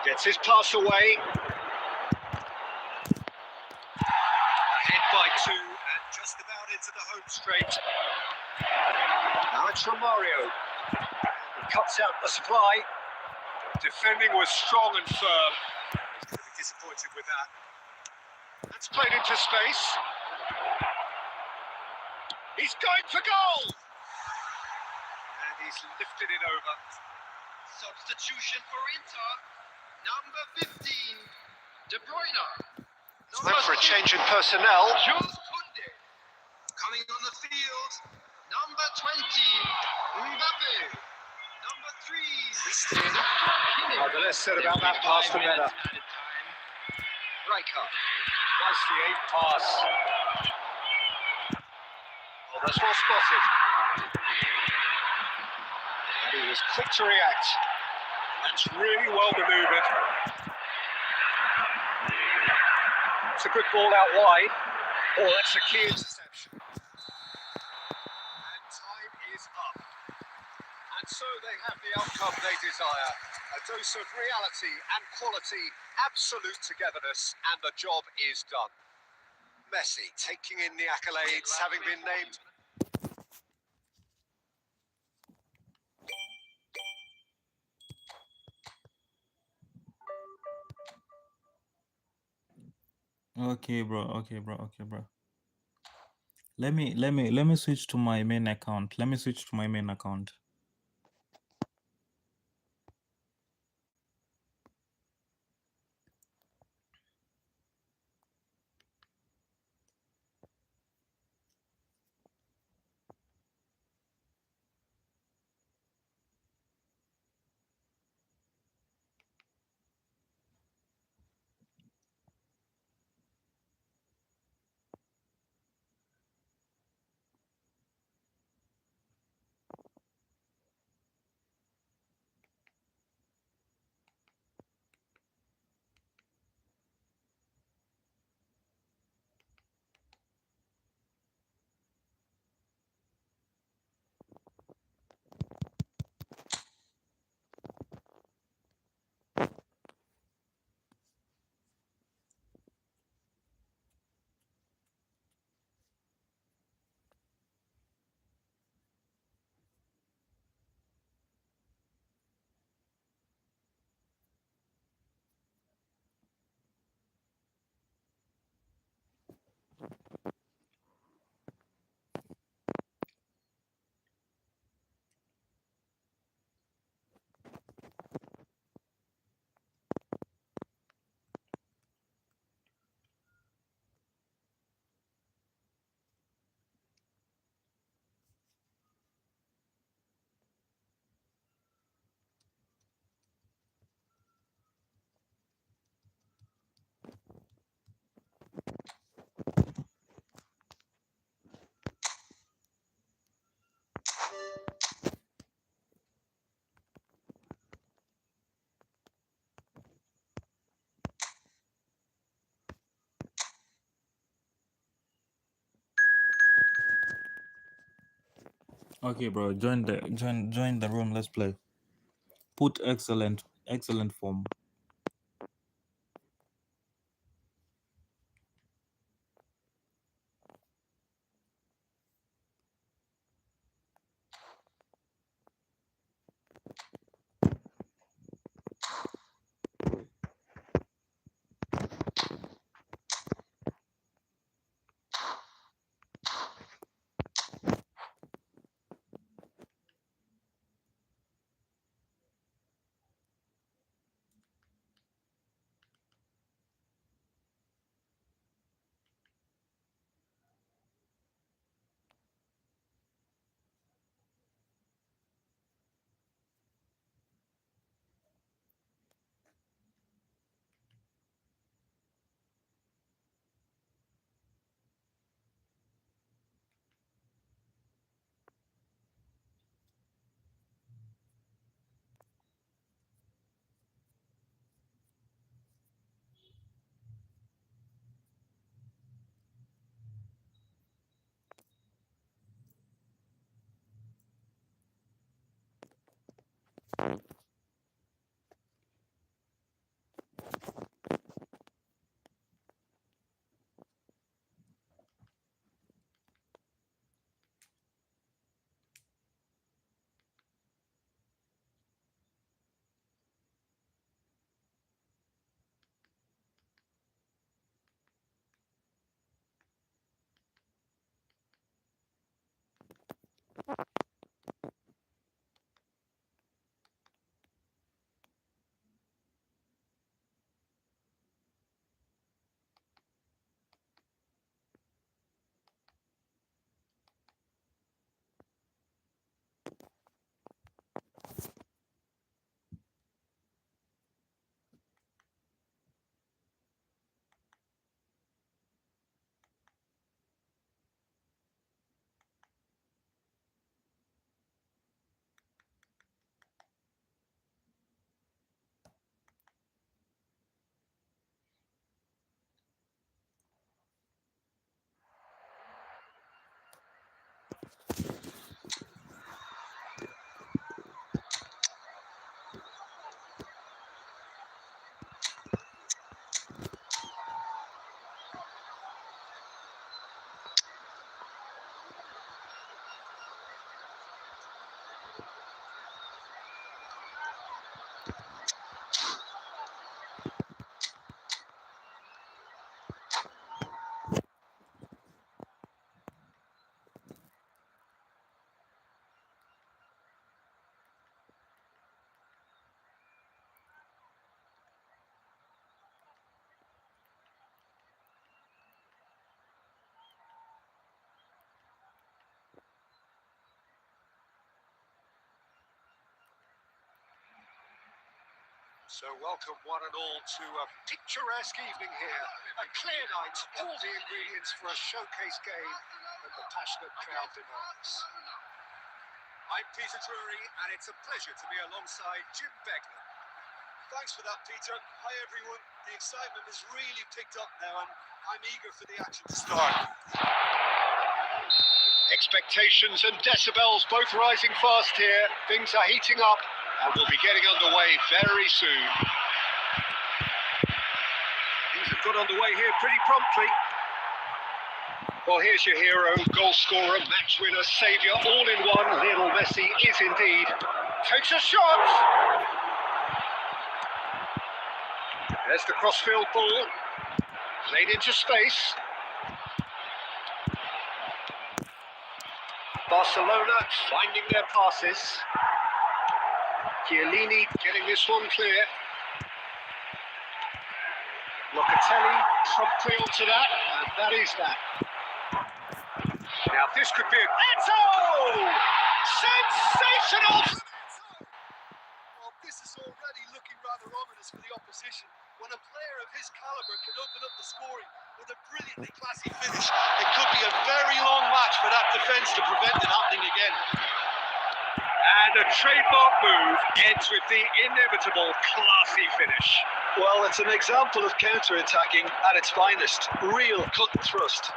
Gets his pass away. Ahead by 2 and just about into the home straight. Now it's Romario. He cuts out the supply. Defending was strong and firm. He's going to be disappointed with that. That's played into space. He's going for goal! And he's lifted it over. Substitution for Inter. Number 15, De Bruyne. Time for a change in personnel. Jules Koundé. Coming on the field. Number 20, Mbappe. Number 3, Oh, the less said about that pass, the better. Rijkaard. Nicely aimed pass. Oh, that's well spotted. And he was quick to react. That's really well manoeuvred. It's a good ball out wide. Oh, that's a key interception. And time is up. And so they have the outcome they desire. A dose of reality and quality, absolute togetherness, and the job is done. Messi taking in the accolades, having been named Okay, bro. Okay, bro. Okay, bro. Let me switch to my main account. Let me switch to my main account. Okay, bro. Join the room. Let's play. Put excellent form. So welcome one and all to a picturesque evening here. A clear night, all the ingredients for a showcase game that the passionate crowd demands. I'm Peter Drury, and it's a pleasure to be alongside Jim Beckman. Thanks for that, Peter. Hi, everyone. The excitement has really picked up now, and I'm eager for the action to start. Expectations and decibels both rising fast here. Things are heating up and we'll be getting underway very soon. Things have got underway here pretty promptly. Well, here's your hero, goal scorer, match winner, saviour, all in one. Lionel Messi is indeed. Takes a shot. There's the crossfield ball. Played into space. Barcelona finding their passes. Chiellini getting this one clear. Locatelli promptly onto that, and that is that. Now this could be a... Eto! Sensational! Well, this is already looking rather ominous for the opposition. When a player of his calibre can open up the scoring with a brilliantly classy finish, it could be a very long match for that defence to prevent it happening again. And a trademark move ends with the inevitable classy finish. Well, it's an example of counter-attacking at its finest. Real cut and thrust.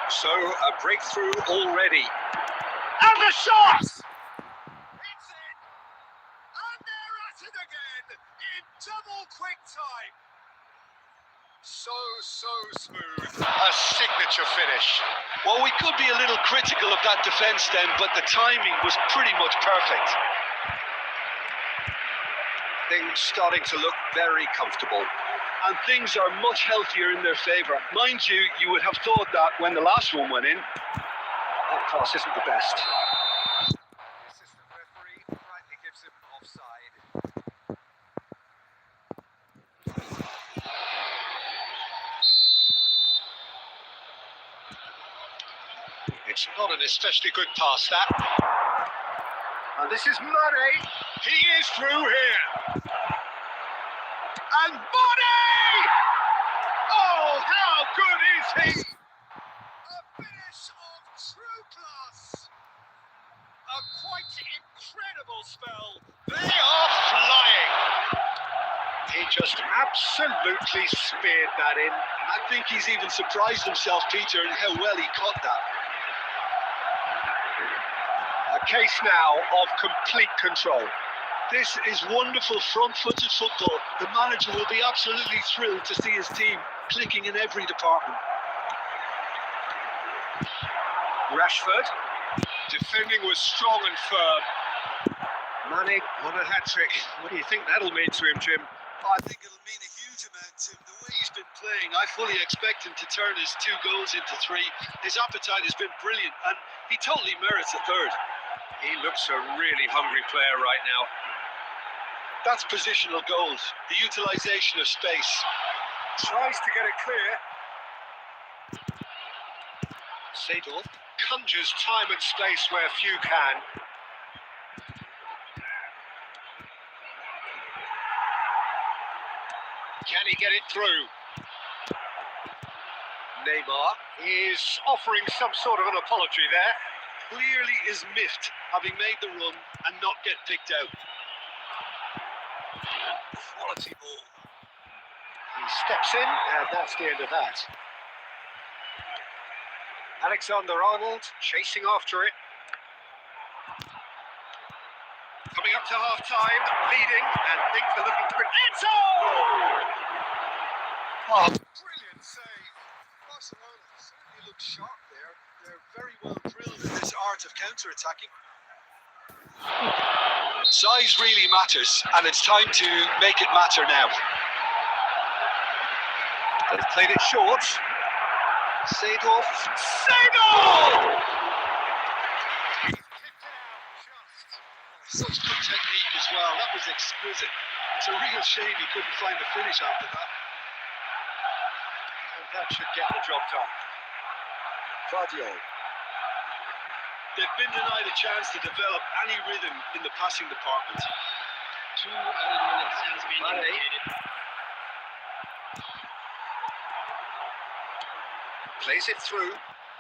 So a breakthrough already. And the shot! It's in! And they're at it again in double quick time. So smooth. A signature finish. Well, we could be a little critical of that defence then, but the timing was pretty much perfect. Things starting to look very comfortable. And things are much healthier in their favour. Mind you, you would have thought that when the last one went in. That pass isn't the best. The assistant referee rightly gives him offside. It's not an especially good pass, that. And this is Mane. He is through here. And Mane! Oh, how good is he? A finish of true class. A quite incredible spell. They are flying. He just absolutely speared that in. I think he's even surprised himself, Peter, in how well he caught that. A case now of complete control. This is wonderful front-footed football. The manager will be absolutely thrilled to see his team clicking in every department. Rashford, defending was strong and firm. Mane on a hat-trick. What do you think that'll mean to him, Jim? I think it'll mean a huge amount to him. The way he's been playing, I fully expect him to turn his 2 goals into 3. His appetite has been brilliant, and he totally merits a 3rd. He looks a really hungry player right now. That's positional goals, the utilisation of space. Tries to get it clear. Seedorf conjures time and space where few can. Can he get it through? Neymar is offering some sort of an apology there. Clearly is miffed, having made the run and not get picked out. Quality ball. He steps in, and that's the end of that. Alexander-Arnold chasing after it. Coming up to half-time, leading, and things are looking good. It's all! Oh, brilliant save. Barcelona certainly look sharp there. They're very well drilled in this art of counter-attacking. Size really matters, and it's time to make it matter now. They've played it short. Seedorf. Seedorf! Such good technique as well. That was exquisite. It's a real shame he couldn't find the finish after that. And that should get the job done. Claudio. They've been denied a chance to develop any rhythm in the passing department. 2 added minutes has been indicated. Plays it through.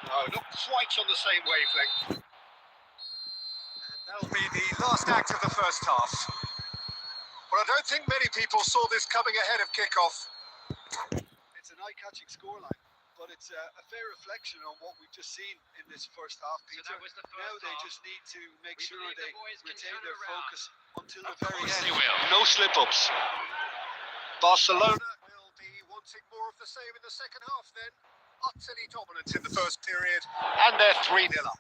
No, not quite on the same wavelength. And that'll be the last act of the first half. Well, I don't think many people saw this coming ahead of kickoff. It's an eye-catching scoreline, but it's a fair reflection on what we've just seen in this first half, Peter. So that was the first Now they half. just need to make sure believe they the boys can retain turn their it around. focus until the very end. They will. No slip-ups. Barcelona Will be wanting more of the same in the second half then. Utterly dominant in the first period, and they're 3-0 up.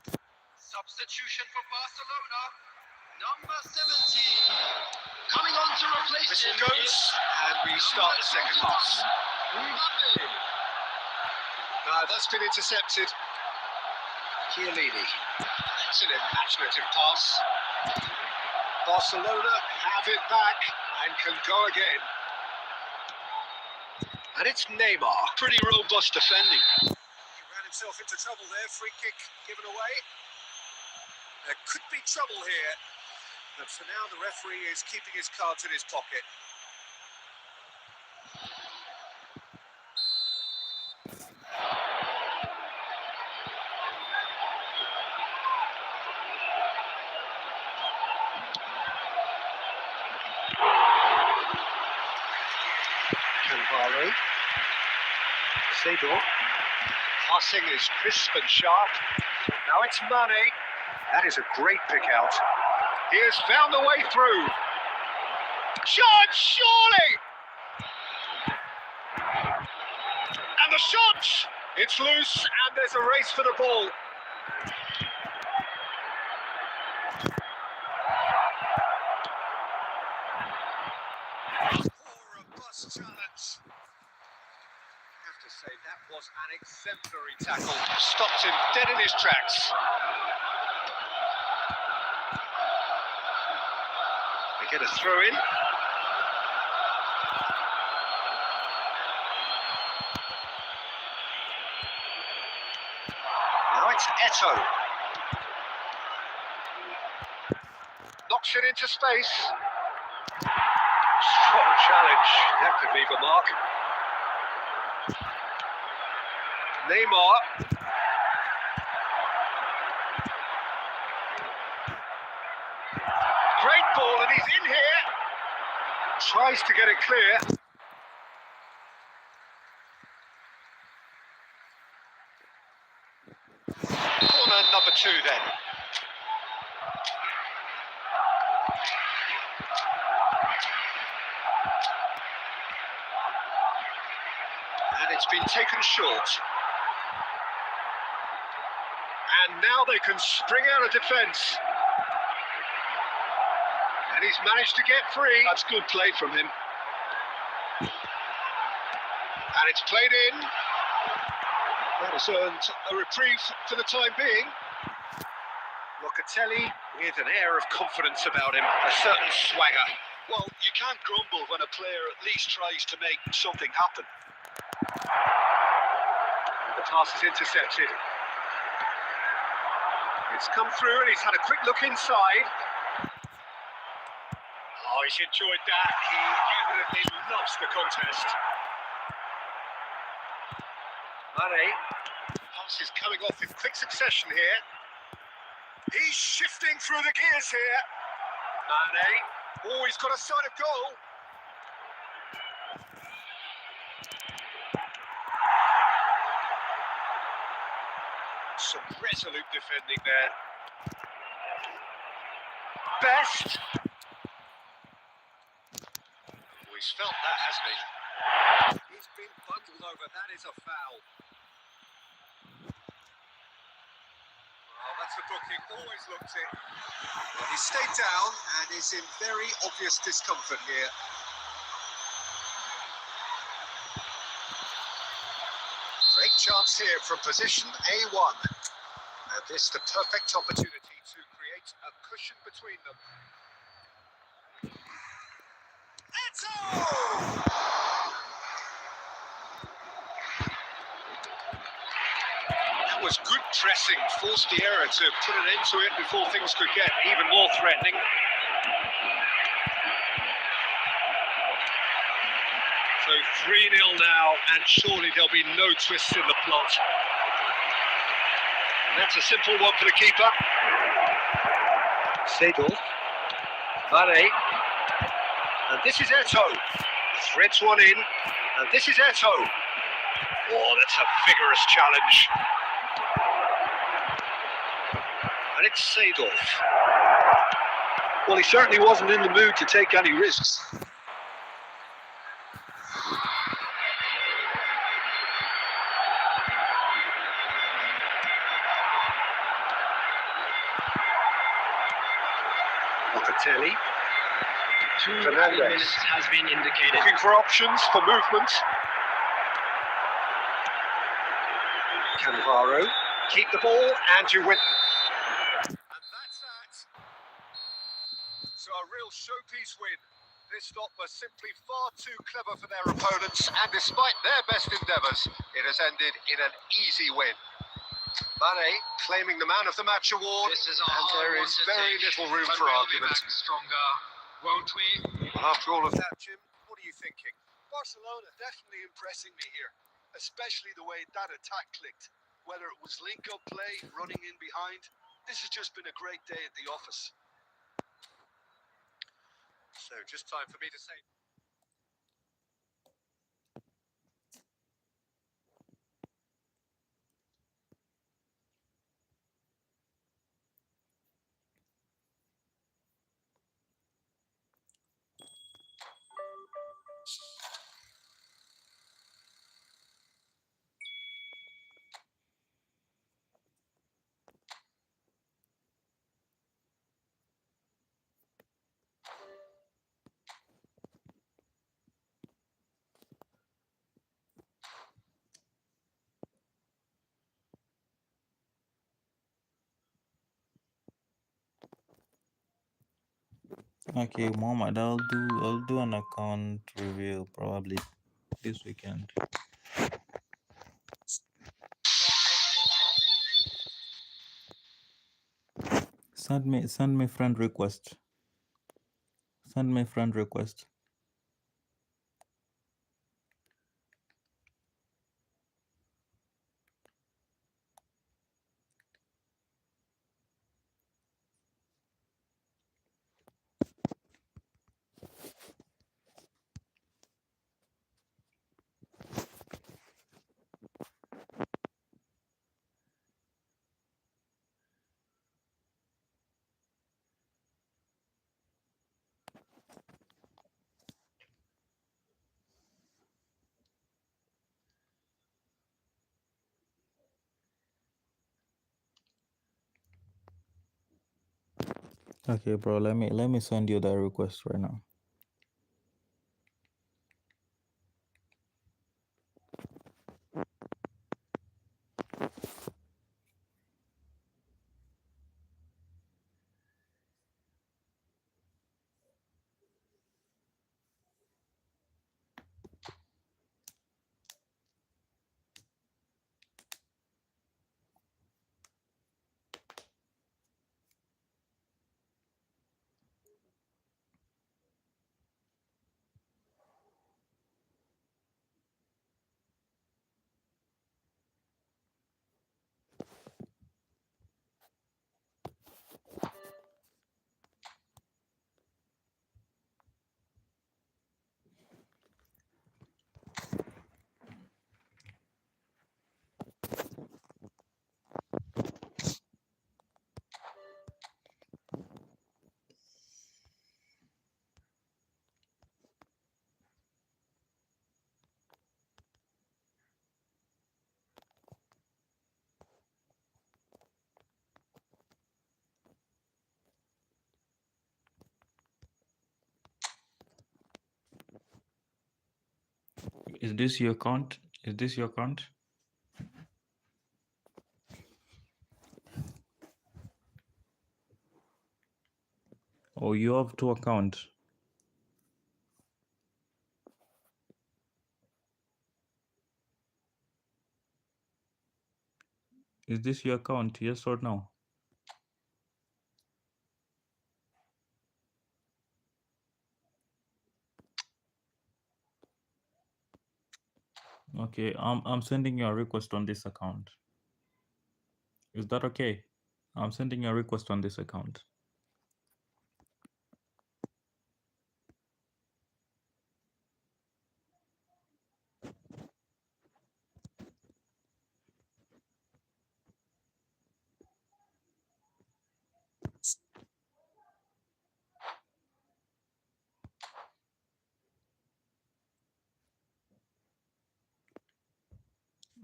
Substitution for Barcelona. Number 17. Coming on to replace Whistle him goes, and we start the second half. Mbappe. That's been intercepted. Chiellini. That's an imaginative pass. Barcelona have it back and can go again. And it's Neymar. pretty robust defending. He ran himself into trouble there. Free kick given away. There could be trouble here. But for now, the referee is keeping his cards in his pocket. Cannavaro. Seedorf. Passing is crisp and sharp. Now it's Mane. That is a great pick out. He has found the way through. Shot, surely! And the shot! It's loose and there's a race for the ball. Poor robust challenge. I have to say that was an exemplary tackle. Stopped him dead in his tracks. They get a throw in. Now it's Eto. Knocks it into space. Strong challenge. That could leave a mark. Neymar. Great ball and he's in here. Tries to get it clear. Corner number 2 then. And it's been taken short. And now they can spring out of defence. And he's managed to get free. That's good play from him. And it's played in. That has earned a reprieve for the time being. Locatelli with an air of confidence about him, a certain swagger. Well, you can't grumble when a player at least tries to make something happen. The pass is intercepted. It's come through and he's had a quick look inside. Oh, he's enjoyed that. He evidently loves the contest. Mane. Pass is coming off in quick succession here. He's shifting through the gears here. Mane. Oh, he's got a sight of goal. Some resolute defending there. Best. Oh, he's felt that, hasn't he? He's been bundled over. That is a foul. Oh, that's a booking. Always looked it. Well, he stayed down and is in very obvious discomfort here. Great chance here from position A1. And this the perfect opportunity to create a cushion between them. Eto! That was good pressing, forced the error to put an end to it before things could get even more threatening. So 3-0 now, and surely there'll be no twists in the plot. And that's a simple one for the keeper. Seedorf. Mane. And this is Eto. Threads one in. And this is Eto. Oh, that's a vigorous challenge. And it's Seedorf. Well, he certainly wasn't in the mood to take any risks. Locatelli. 2 added minutes has been indicated. Looking for options for movement. Cannavaro. Keep the ball and you win. And that's that. So a real showpiece win. This lot was simply far too clever for their opponents, and despite their best endeavours, it has ended in an easy win. Mane claiming the man of the match award, This is a and hard there one is to very take, little room but for we'll argument. be back stronger, won't we? Well, after all of that, Jim, what are you thinking? Barcelona definitely impressing me here, especially the way that attack clicked. Whether it was link-up play, running in behind, this has just been a great day at the office. So just time for me to say... Okay, Mohammed, I'll do an account review probably this weekend. Send me friend request. Send me friend request. Okay, bro, let me send you that request right now. Is this your account? Is this your account? Or you have two accounts? Is this your account? Yes or no? Okay, I'm sending you a request on this account. Is that okay? I'm sending you a request on this account.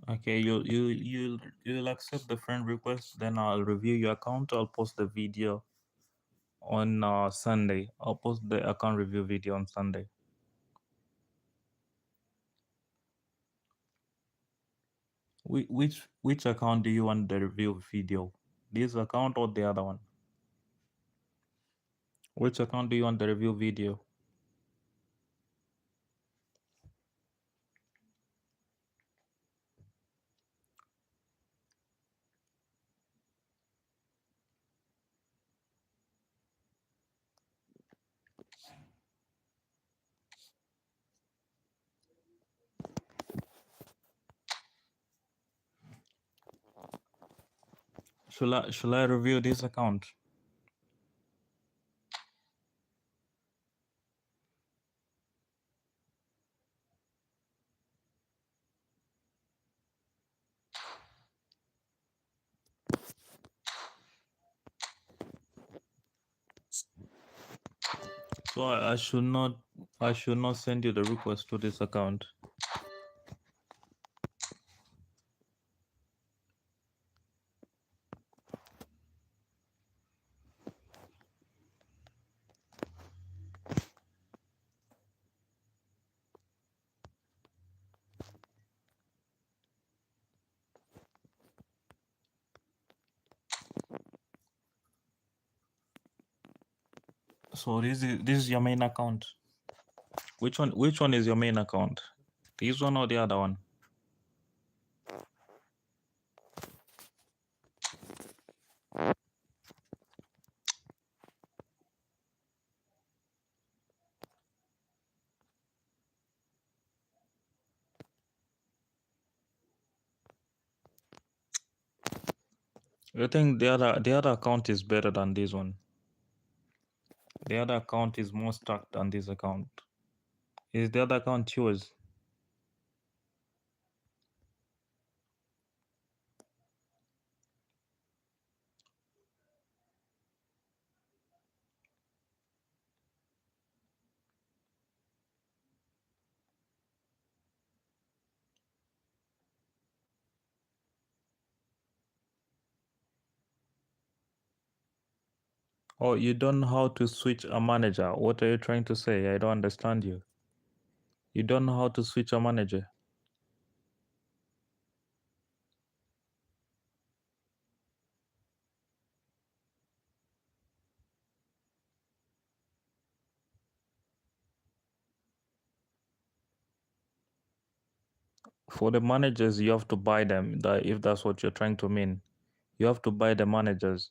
Okay, you'll accept the friend request, then I'll review your account. I'll post the video on Sunday. I'll post the account review video on Sunday. Which account do you want the review video? This account or the other one? Which account do you want the review video? Shall I review this account? So I should not send you the request to this account. So this is your main account. Which one is your main account? This one or the other one? I think the other account is better than this one. The other account is more stuck than this account. Is the other account yours? Oh, you don't know how to switch a manager. What are you trying to say? I don't understand you. You don't know how to switch a manager. For the managers, you have to buy them. If that's what you're trying to mean, you have to buy the managers.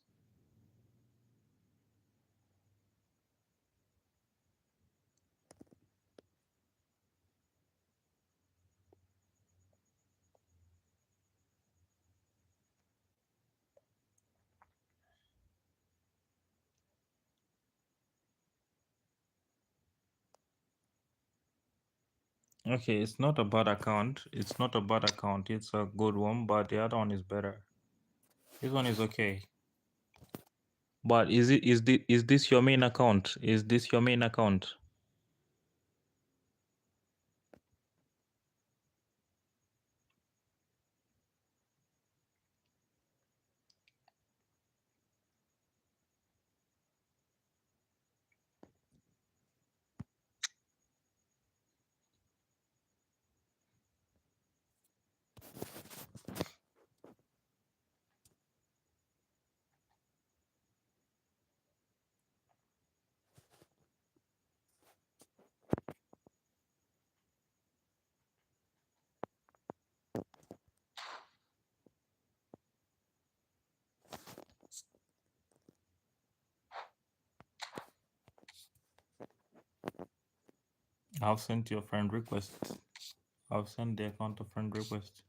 Okay, it's not a bad account. It's not a bad account. It's a good one, but the other one is better. This one is okay. But is this your main account? Is this your main account? I've sent your friend request. I've sent the account a friend request.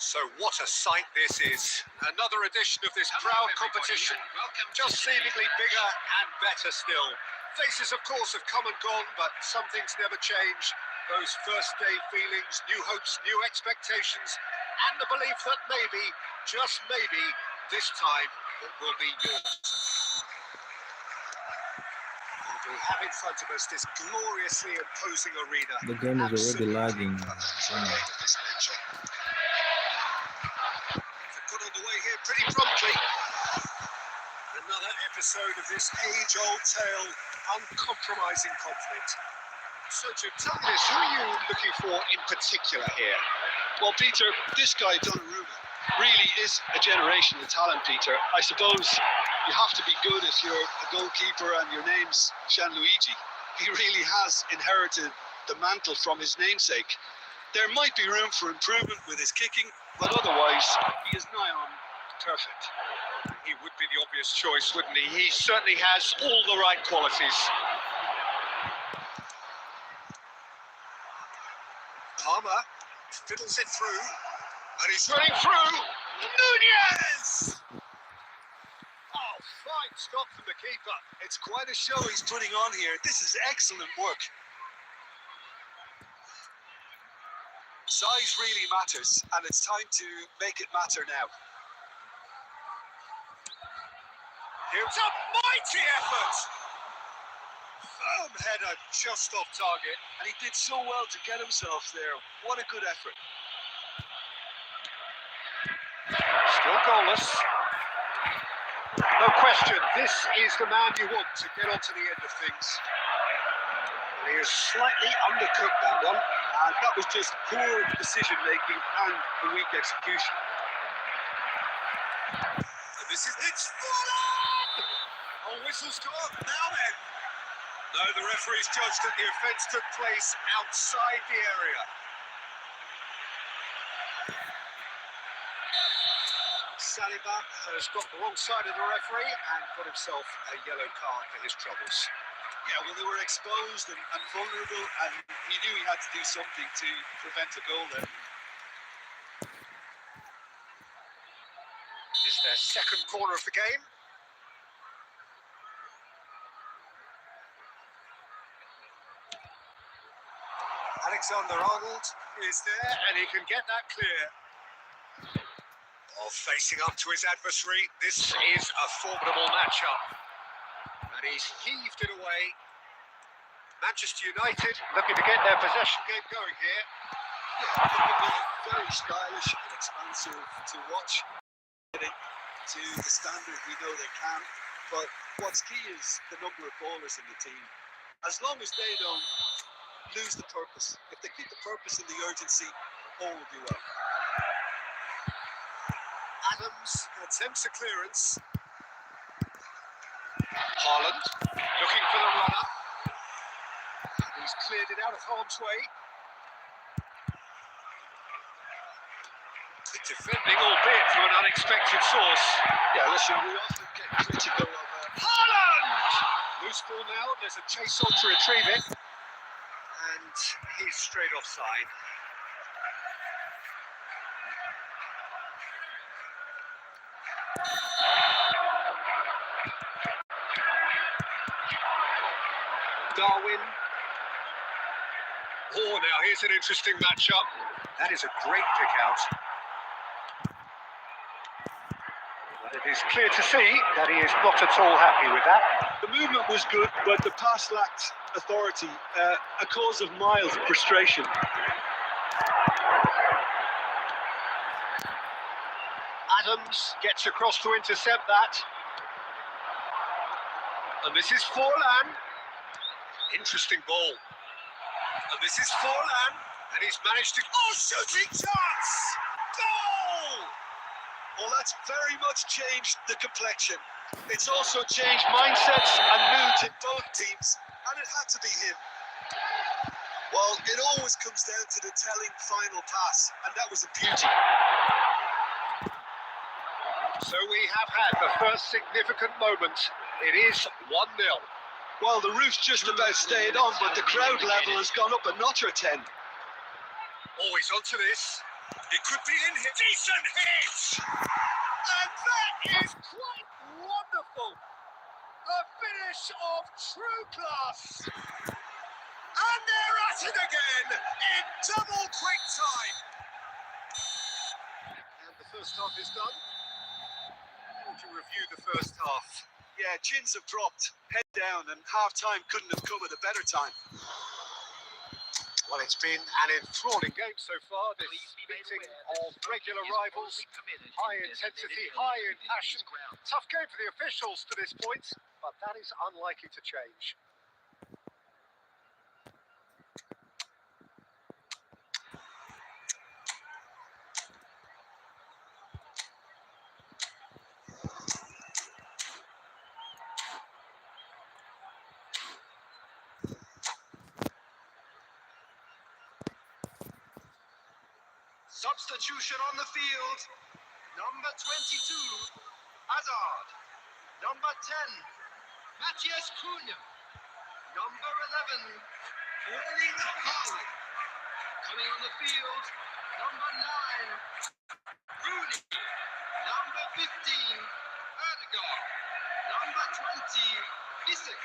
So what a sight this is. Another edition of this proud competition, just seemingly bigger and better still. Faces, of course, have come and gone, but some things never change. Those first day feelings, new hopes, new expectations, and the belief that maybe, just maybe, this time it will be yours. We have in front of us this gloriously imposing arena. The game is already Absolutely lagging. perfect of this nature. Got on the way here pretty promptly. Another episode of this age-old tale, uncompromising conflict. So, Jim, tell me this, who are you looking for in particular here? Well, Peter, this guy Donnarumma really is a generational talent, Peter. I suppose you have to be good if you're a goalkeeper and your name's Gianluigi. He really has inherited the mantle from his namesake. There might be room for improvement with his kicking, but otherwise, he is nigh on perfect. He would be the obvious choice, wouldn't he? He certainly has all the right qualities. Palmer fiddles it through, and he's running through. Nunez! Oh, fine stop from the keeper. It's quite a show he's putting on here. This is excellent work. Size really matters, and it's time to make it matter now. Here's a mighty effort! Firm header just off target. And he did so well to get himself there. What a good effort. Still goalless. No question, this is the man you want to get onto the end of things. And he has slightly undercooked that one. And that was just poor decision-making and a weak execution. And this is it's fallen! Oh, whistle's gone. Now then. No, the referee's judged that the offence took place outside the area. Saliba has got the wrong side of the referee and got himself a yellow card for his troubles. Yeah, well, they were exposed and vulnerable, and he knew he had to do something to prevent a goal there. This is their second corner of the game. Alexander-Arnold is there, and he can get that clear. Oh, facing up to his adversary, this is a formidable matchup. And he's heaved it away. Manchester United looking to get their possession game going here. Yeah, they can be very stylish and expansive to watch. To the standard we know they can. But what's key is the number of ballers in the team. As long as they don't lose the purpose, if they keep the purpose and the urgency, all will be well. Adams attempts a clearance. Haaland looking for the runner. And he's cleared it out of harm's way. The defending, albeit from an unexpected source. Yeah, listen, we often get critical of Haaland! Loose ball now, there's a chase on to retrieve it. And he's straight offside. Darwin. Oh, now here's an interesting matchup. That is a great kick out. But it is clear to see that he is not at all happy with that. The movement was good, but the pass lacked authority, a cause of mild frustration. Adams gets across to intercept that. And this is Forlan. Interesting ball. And this is Forlan. And he's managed to... Oh, shooting chance! Goal! Well, that's very much changed the complexion. It's also changed mindsets and moods in both teams, and it had to be him. Well, it always comes down to the telling final pass, and that was a beauty. So we have had the first significant moment. It is 1-0. Well, the roof's just about stayed on, but the crowd level has gone up a notch or 10. Always onto this. It could be in here. Decent hit! And that is quite wonderful. A finish of true class. And they're at it again in double quick time. And the first half is done. How would you review the first half? Yeah, chins have dropped, head down, and half-time couldn't have come at a better time. Well, it's been an enthralling game so far, this meeting of regular rivals. High intensity, high in passion. Tough game for the officials to this point, but that is unlikely to change. Substitution on the field. Number 22, Hazard. Number 10, Matthias Cunha. Number 11, Erling Haaland. Coming on the field, number 9, Rooney. Number 15, Erdegaard. Number 20, Isaac.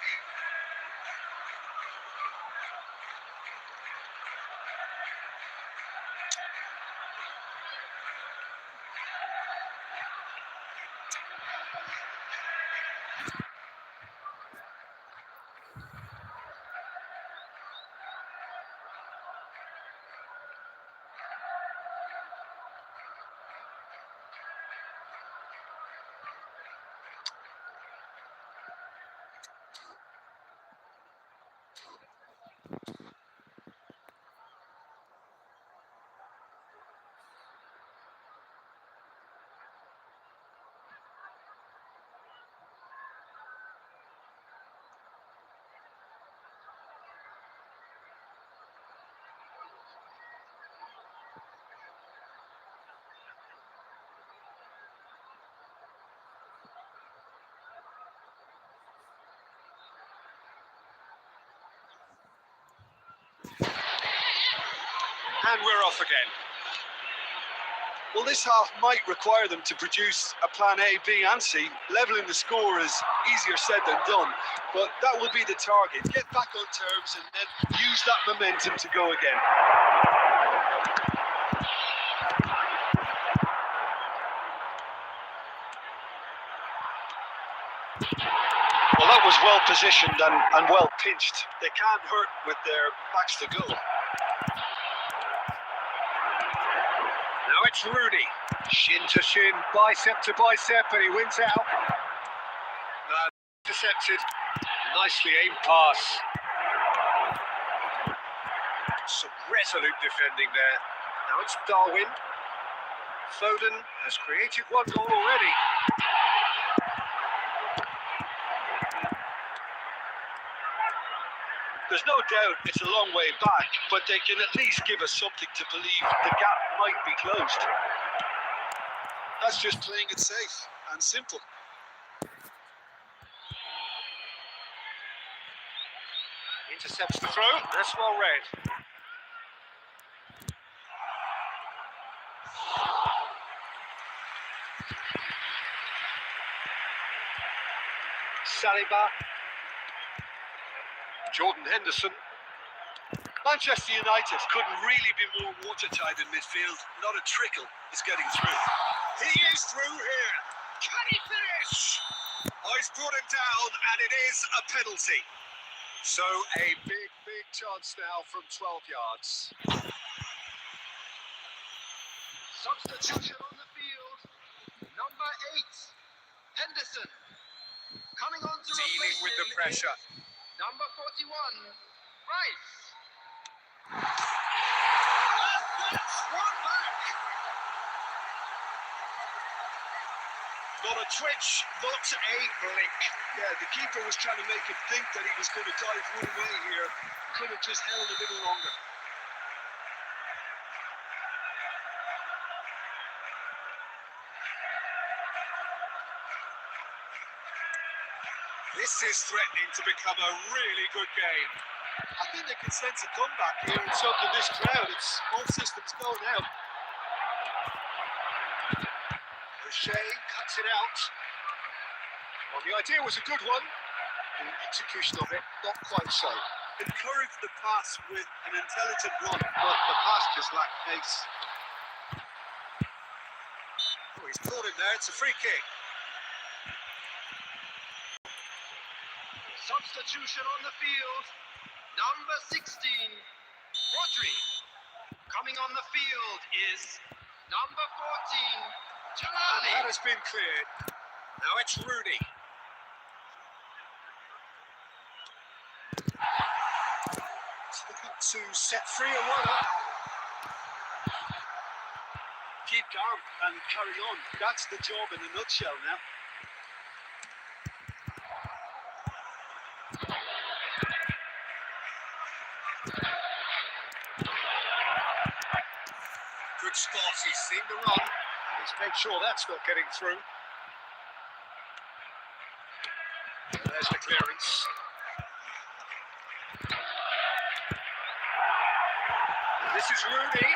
And we're off again. Well, this half might require them to produce a plan A, B and C. Levelling the score is easier said than done, but that will be the target. Get back on terms and then use that momentum to go again. Well, that was well positioned and well pinched. They can't hurt with their backs to goal. Now it's Rooney. Shin to shin, bicep to bicep, and he wins out. Intercepted. Nicely aimed pass. Some resolute defending there. Now it's Darwin. Foden has created one goal already. There's no doubt it's a long way back, but they can at least give us something to believe the gap might be closed. That's just playing it safe and simple. Intercepts the throw. That's well read. Saliba. Jordan Henderson. Manchester United couldn't really be more watertight in midfield. Not a trickle is getting through. He is through here. Can he finish? Oh, he's brought him down, and it is a penalty. So a big chance now from 12 yards. Substitution on the field. Number 8, Henderson. Coming on to Dealing with the pressure. Number 41, Rice. And that's one back. a twitch, not a blink. Yeah, the keeper was trying to make him think that he was going to dive one way here. Could have just held a little longer. This is threatening to become a really good game. I think they can sense a comeback here, and so can this crowd. It's all systems go now. O'Shea cuts it out. Well, the idea was a good one. The execution of it, not quite so. Encourage the pass with an intelligent run. But the pass just lacked pace. Oh, he's caught him there. It's a free kick. Substitution on the field. Number 16, Rodri. Coming on the field is number 14, Jalali. That has been cleared. Now it's Rooney. He's looking to set free a runner. Keep calm and carry on. That's the job in a nutshell now. Good spot. He's seen the run. And he's made sure that's not getting through. There's the clearance. This is Rooney.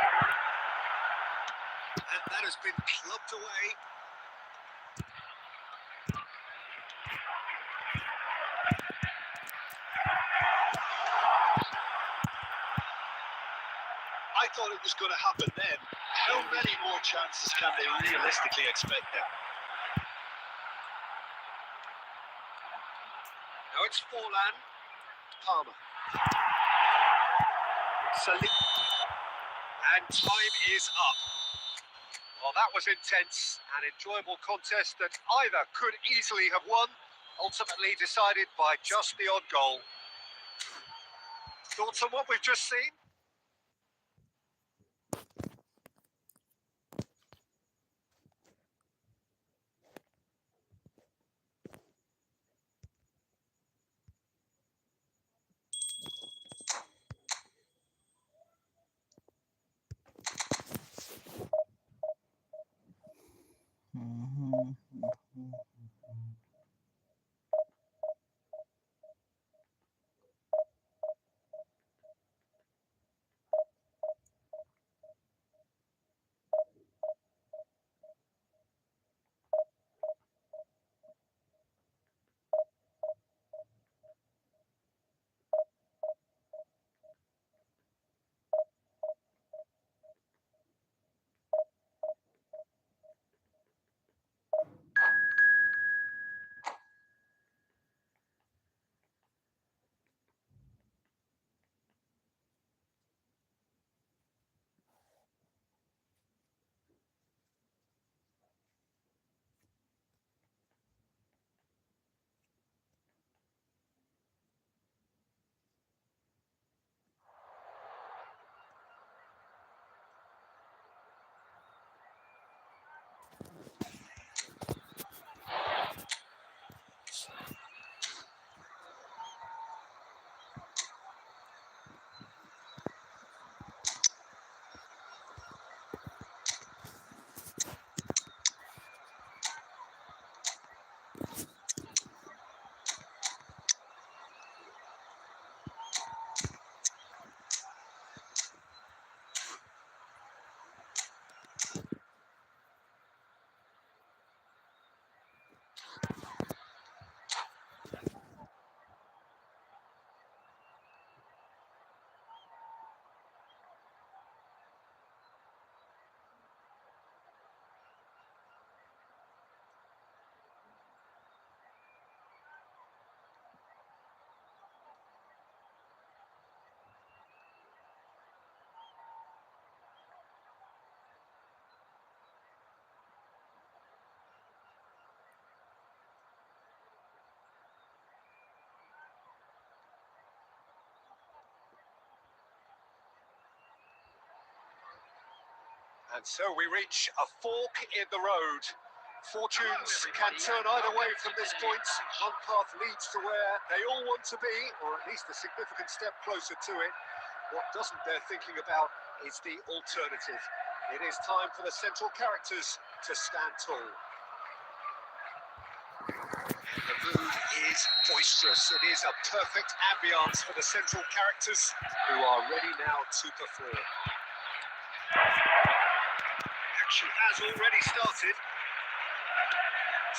And that has been clubbed away. I thought it was going to happen then. How many more chances can they realistically expect now? Now it's Forlan. Palmer. Salim. And time is up. Well, that was intense, an enjoyable contest that either could easily have won, ultimately decided by just the odd goal. Thoughts on what we've just seen? Mhm. And so we reach a fork in the road. Fortunes can turn either way from this point. One path leads to where they all want to be, or at least a significant step closer to it. What doesn't they're thinking about is the alternative. It is time for the central characters to stand tall. The mood is boisterous. It is a perfect ambience for the central characters who are ready now to perform. Action has already started.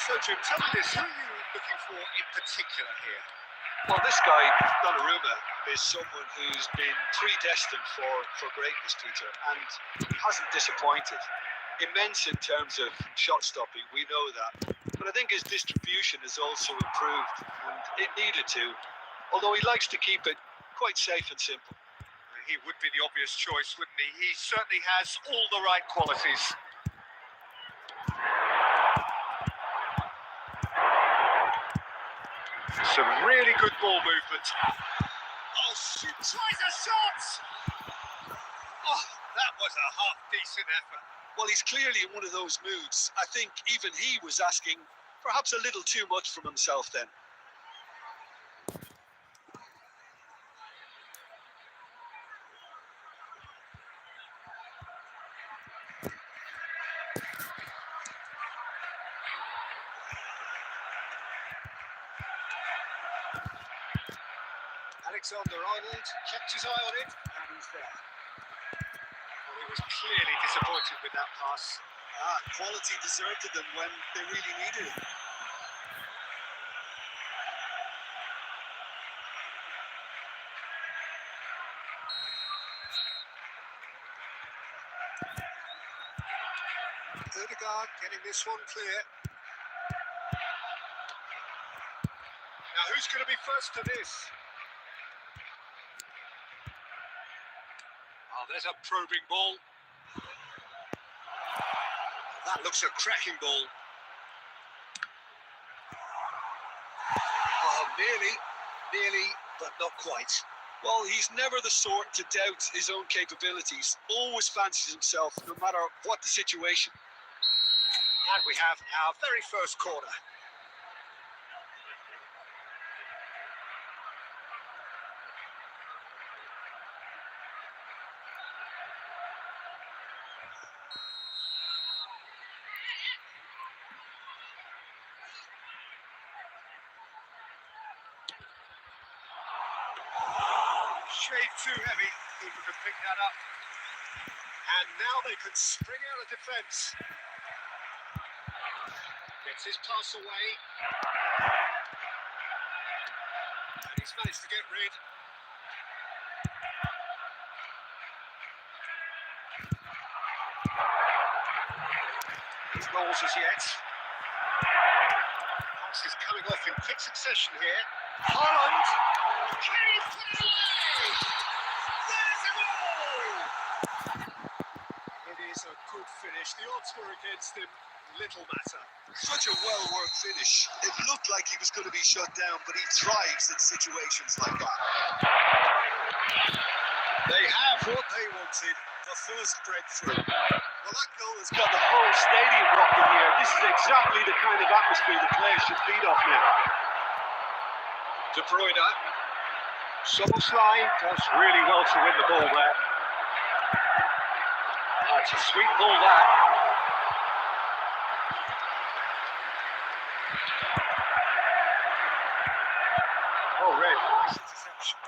So, Jim, tell me this, who are you looking for in particular here? Well, this guy, Donnarumma, is someone who's been predestined for greatness, Peter, and hasn't disappointed. Immense in terms of shot stopping, we know that. But I think his distribution has also improved, and it needed to, although he likes to keep it quite safe and simple. He would be the obvious choice, wouldn't he? He certainly has all the right qualities. Some really good ball movement. Oh, she tries a shot! Oh, that was a half-decent effort. Well, he's clearly in one of those moods. I think even he was asking perhaps a little too much from himself then. Alexander-Arnold kept his eye on it, and he's there. Well, he was clearly disappointed with that pass. Quality deserted them when they really needed it. Ødegaard getting this one clear. Now, who's going to be first to this? Oh, there's a probing ball. That looks a cracking ball. Oh, nearly, but not quite. Well, he's never the sort to doubt his own capabilities. Always fancies himself, no matter what the situation. And we have our very first corner. Shade too heavy. Keeper could pick that up. And now they can spring out of defence. Gets his pass away. And he's managed to get rid. His goals as yet. Pass is coming off in quick succession here. Haaland! Can he put it away? There's a goal! It is a good finish. The odds were against him. Little matter. Such a well-worked finish. It looked like he was going to be shut down, but he thrives in situations like that. They have what they wanted. The first breakthrough. Well, that goal has Got the whole stadium rocking here. This is exactly the kind of atmosphere the players should feed off now. De Bruyne. Soboslai does really well to win the ball there. It's a sweet ball that. Oh, red. Nice interception.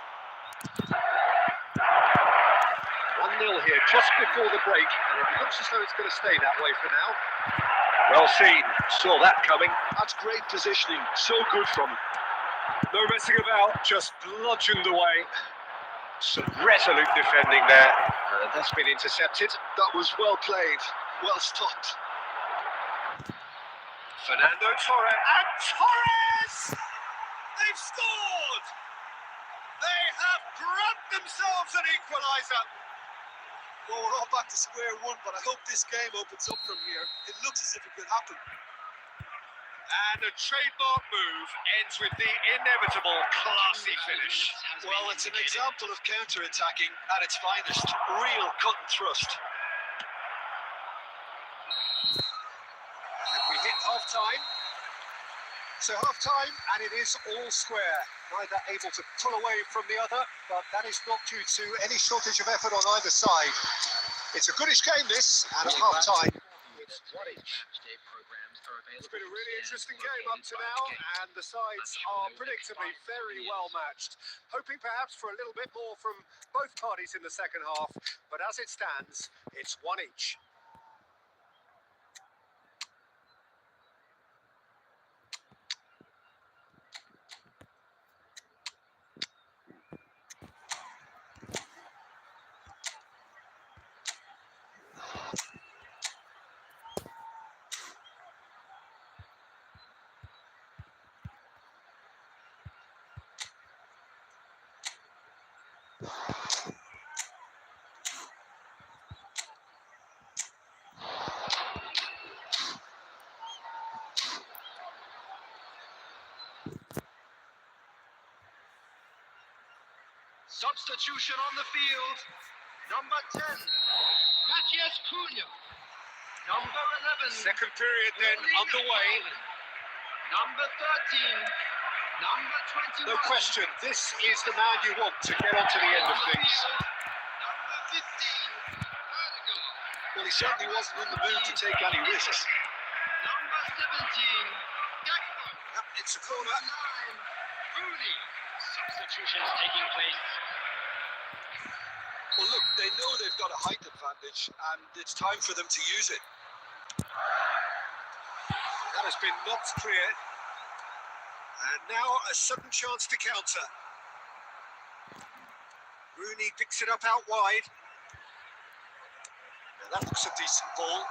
1-0 here, just before the break, and it looks as though it's going to stay that way for now. Well seen. Saw that coming. That's great positioning. So good from him. No messing about, just bludgeoned away. Some resolute defending there. That's been intercepted. That was well played. Well stopped. Fernando Torres. And Torres! They've scored! They have grabbed themselves an equaliser. Well, we're all back to square one, but I hope this game opens up from here. It looks as if it could happen. And a trademark move ends with the inevitable classy finish. Well, it's an example of counter-attacking at its finest. Real cut and thrust. And we hit half-time. So half-time, and it is all square. Neither able to pull away from the other, but that is not due to any shortage of effort on either side. It's a goodish game, this, and at half-time, it's 1 each. It's been a really interesting game up to now, and the sides are predictably very well matched. Hoping perhaps for a little bit more from both parties in the second half, but as it stands, it's 1 each. Substitution on the field. Number 10, Matthias Cunha. Number 11, Second period then underway. Number 13, number 21. No question, this is the man you want to get onto the end of things. Number 15, Erdogan. Well, he certainly wasn't in the mood to take any risks. Number 17, Gakpo. It's a corner. Number 9, Rooney. Substitutions taking place. Well, look, they know they've got a height advantage, and it's time for them to use it. That has been knocked clear. And now a sudden chance to counter. Rooney picks it up out wide. Now that looks a decent ball.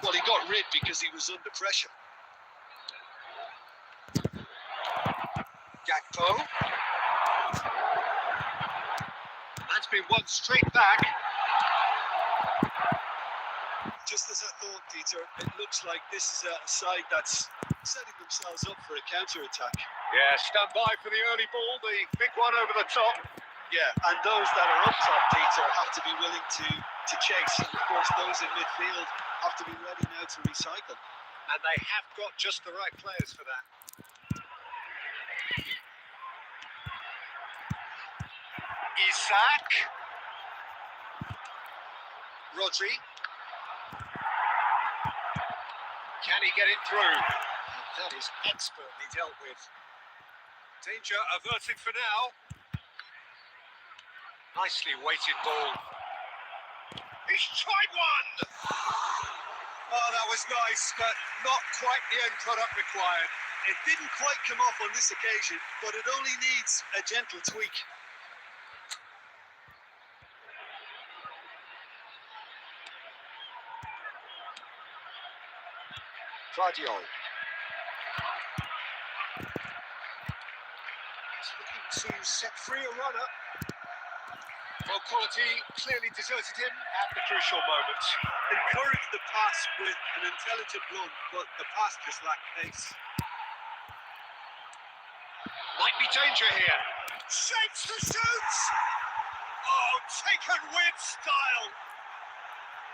Well, he got rid because he was under pressure. Gakpo. That's been won straight back. Just as I thought, Peter, it looks like this is a side that's setting themselves up for a counter-attack. Yeah, stand by for the early ball, the big one over the top. Yeah, and those that are up top, Peter, have to be willing to chase. And of course, those in midfield have to be ready now to recycle. And they have got just the right players for that. Isak. Rodri. Can he get it through? That is expertly dealt with. Danger averted for now. Nicely weighted ball. He's tried one! Oh, that was nice, but not quite the end product required. It didn't quite come off on this occasion, but it only needs a gentle tweak. Guardiola. He's looking to set free a runner. Well, quality clearly deserted him at the crucial moment. Encouraged the pass with an intelligent run, but the pass just lacked pace. Might be danger here. Shapes the shoots! Oh, taken with style.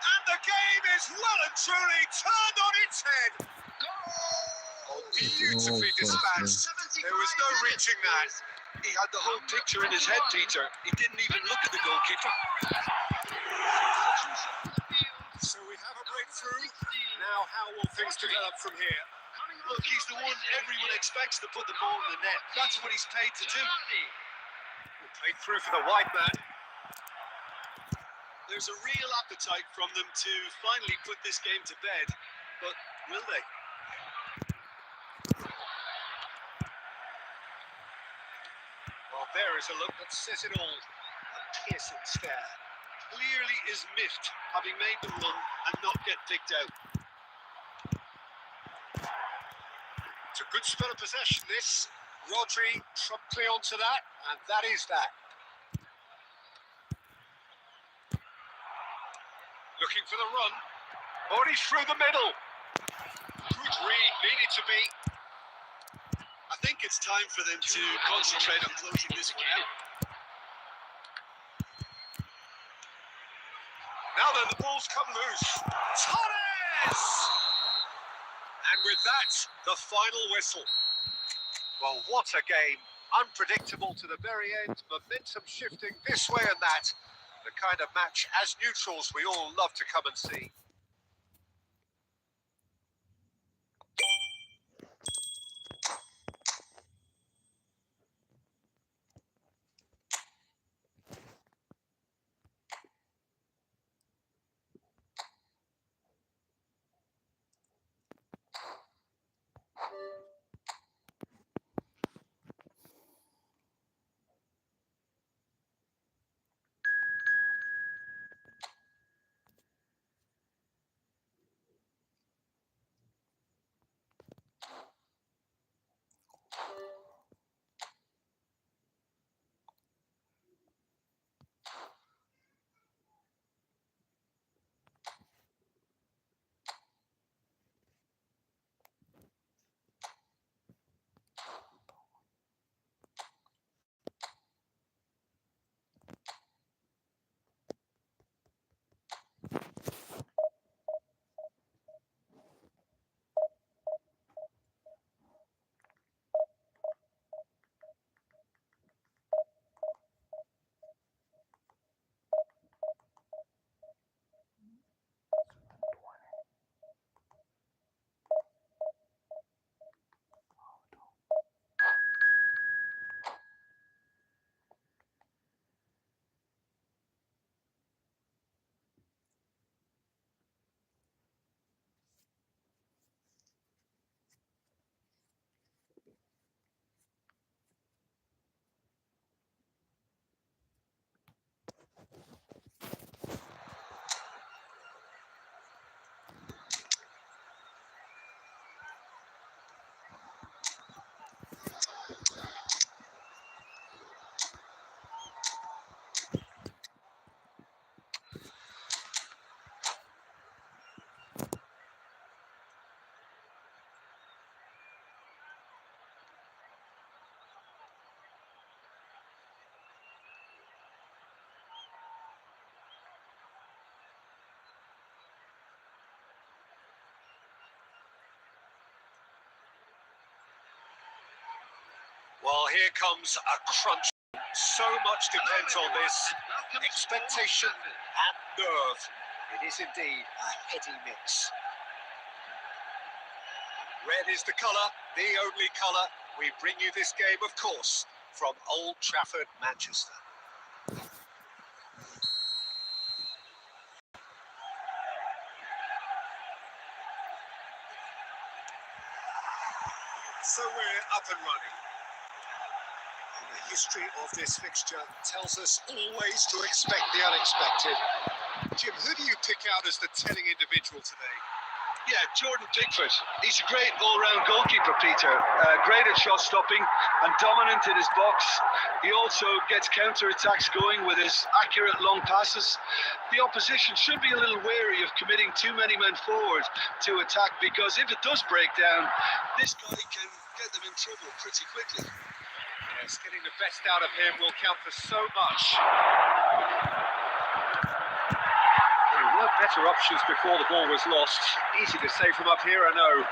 And the game is well and truly turned on its head. Oh, beautifully dispatched. There was no reaching that. He had the whole picture in his head, Peter. He didn't even look at the goalkeeper. So we have a breakthrough. Now how will things develop from here? Look, he's the one everyone expects to put the ball in the net. That's what he's paid to do. Played through for the wide man. There's a real appetite from them to finally put this game to bed, but will they? Well, there is a look that says it all. A piercing stare. Clearly is miffed, having made the run and not get picked out. It's a good spell of possession, this. Rodri promptly onto that, and that is that. Looking for the run. Already through the middle. Good read, needed to be. I think it's time for them to concentrate on closing this one out. Now then, the ball's come loose. Torres! And with that's the final whistle. Well, what a game. Unpredictable to the very end, momentum shifting this way and that. The kind of match, as neutrals, we all love to come and see. Well, here comes a crunch. So much depends on this. Expectation and nerve. It is indeed a heady mix. Red is the colour, the only colour. We bring you this game, of course, from Old Trafford, Manchester. So we're up and running. And the history of this fixture tells us always to expect the unexpected. Jim, who do you pick out as the telling individual today? Yeah, Jordan Pickford. He's a great all-round goalkeeper, Peter. Great at shot stopping and dominant in his box. He also gets counter-attacks going with his accurate long passes. The opposition should be a little wary of committing too many men forward to attack, because if it does break down, This guy can get them in trouble pretty quickly. Yes, getting the best out of him will count for so much. There were better options before the ball was lost. Easy to say from up here, I know.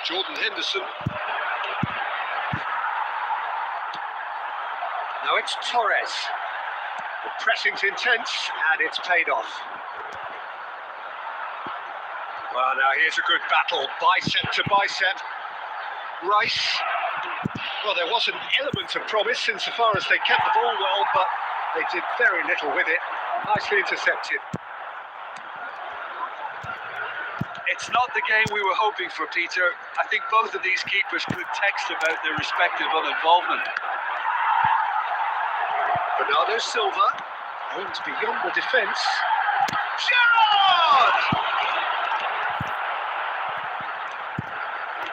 Jordan Henderson. Now it's Torres. The pressing's intense and it's paid off. Well, now here's a good battle, bicep to bicep. Rice. Well, there was an element of promise insofar as they kept the ball well, but they did very little with it. Nicely intercepted. it's not the game we were hoping for, Peter. I think both of these keepers could text about their respective uninvolvement. Bernardo Silva aims beyond the defence. Gerrard!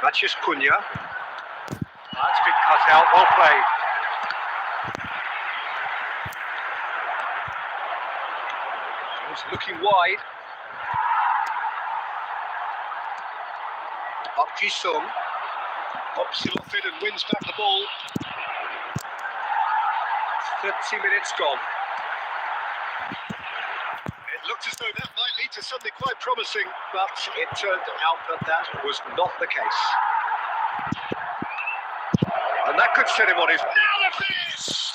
Matheus Cunha. That's been cut out, well played. He's looking wide. Up Ji-sung. Pops it off it and wins back the ball. 30 minutes gone. It looked as though that might lead to something quite promising, but it turned out that that was not the case. And that could set him on his... Now the finish!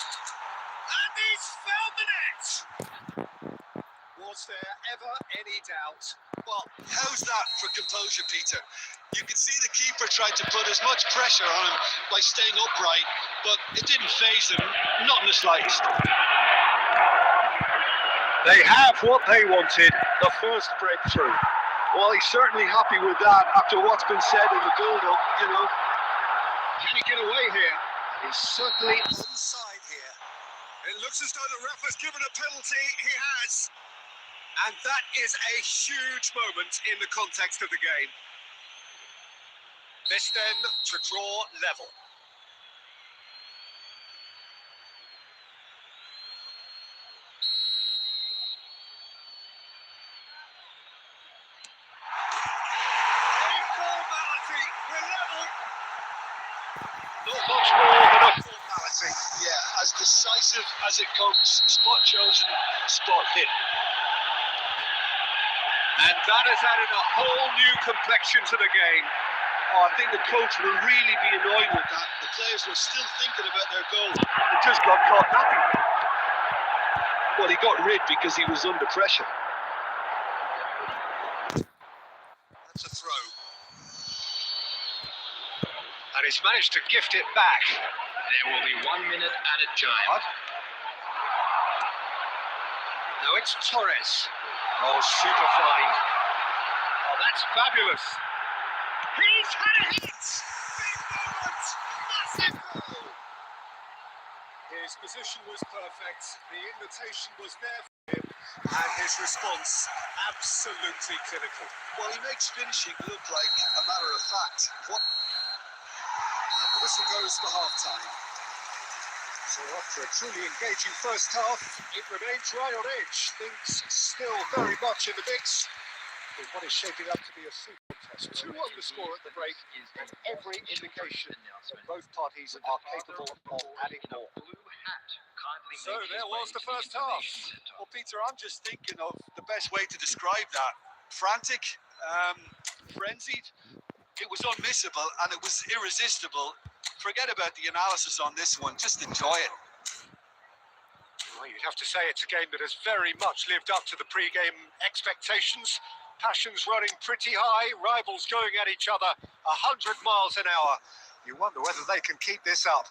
And he's found the net! Was there ever any doubt? Well, how's that for composure, Peter? You can see the keeper tried to put as much pressure on him by staying upright, but it didn't faze him, not in the slightest. They have what they wanted, the first breakthrough. Well, he's certainly happy with that after what's been said in the build-up, you know. Can he get away here? He's certainly Onside here. It looks as though the ref has given a penalty. He has. And that is a huge moment in the context of the game. This then to draw level. Formality, we're level. Not much more than a formality. Yeah, as decisive as it comes. Spot chosen, spot hit. And that has added a whole new complexion to the game. Oh, I think the coach will really be annoyed with that. The players were still thinking about their goal. It just got caught napping. Well, he got rid because he was under pressure. That's a throw. And he's managed to gift it back. There will be 1 minute added time. Now it's Torres. Oh, super fine. Oh, that's fabulous. He's had a hit! Big moment! Massive goal! His position was perfect. The invitation was there for him. And his response, absolutely clinical. Well, he makes finishing look like a matter of fact. What? And the whistle goes for half-time. So after a truly engaging first half, it remains right on edge. Things still very much in the mix. With what is shaping up to be a super test. 2 on the score at the break, and every indication that both parties are capable of adding more. So there was the first half. Well, Peter, I'm just thinking of the best way to describe that. Frantic, frenzied. It was unmissable and it was irresistible. Forget about the analysis on this one. Just enjoy it. Well, you'd have to say it's a game that has very much lived up to the pre-game expectations. Passions running pretty high, rivals going at each other 100 miles an hour. You wonder whether they can keep this up.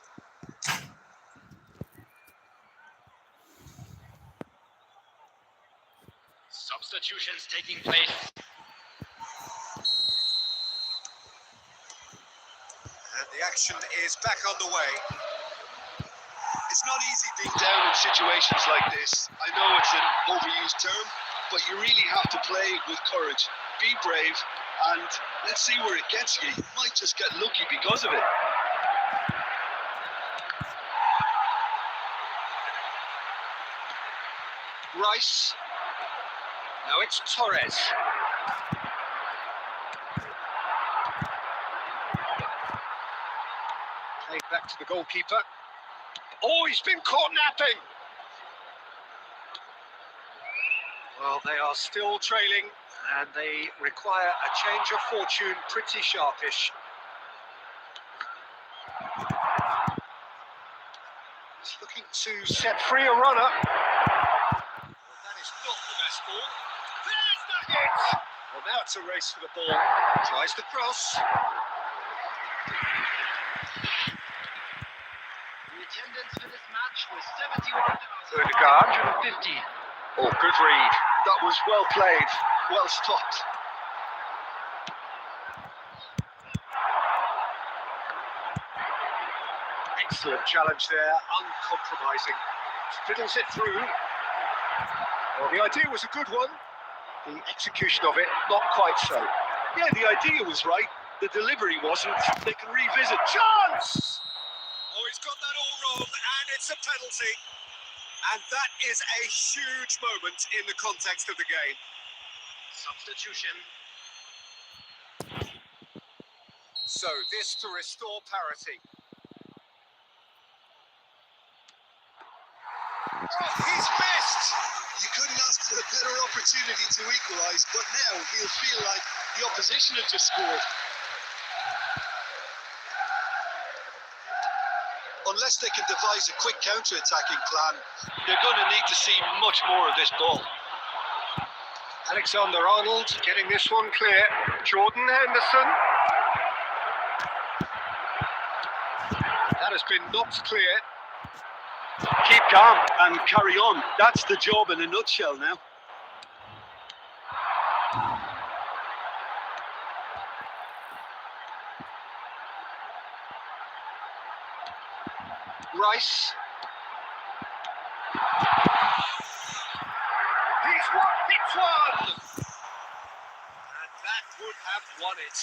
Substitutions taking place. And the action is back on the way. It's not easy being Down in situations like this, I know it's an overused term, but you really have to play with courage. Be brave, and let's see where it gets you. You might just get lucky because of it. Rice. Now it's Torres. Played back to the goalkeeper. Oh, he's been caught napping. Well, they are still trailing, and they require a change of fortune pretty sharpish. He's looking to set free a runner. Well, that is not the best ball. There's the hit! Well, now it's a race for the ball. Tries the cross. The attendance for this match was 71,150. Oh, good read. That was well played, well stopped. Excellent challenge there, uncompromising. Fiddles it through. Well, the idea was a good one. The execution of it, not quite so. Yeah, the idea was right. The delivery wasn't. They can revisit. Chance! Oh, he's got that all wrong, and it's a penalty. And that is a huge moment in the context of the game. Substitution. So this to restore parity. Oh, he's missed! You couldn't ask for a better opportunity to equalise, but now he'll feel like the opposition have just scored. Unless they can devise a quick counter-attacking plan, they're going to need to see much more of this ball. Alexander-Arnold getting this one clear. Jordan Henderson. That has been knocked clear. Keep calm and carry on. That's the job in a nutshell now. Rice. He's won. And that would have won it.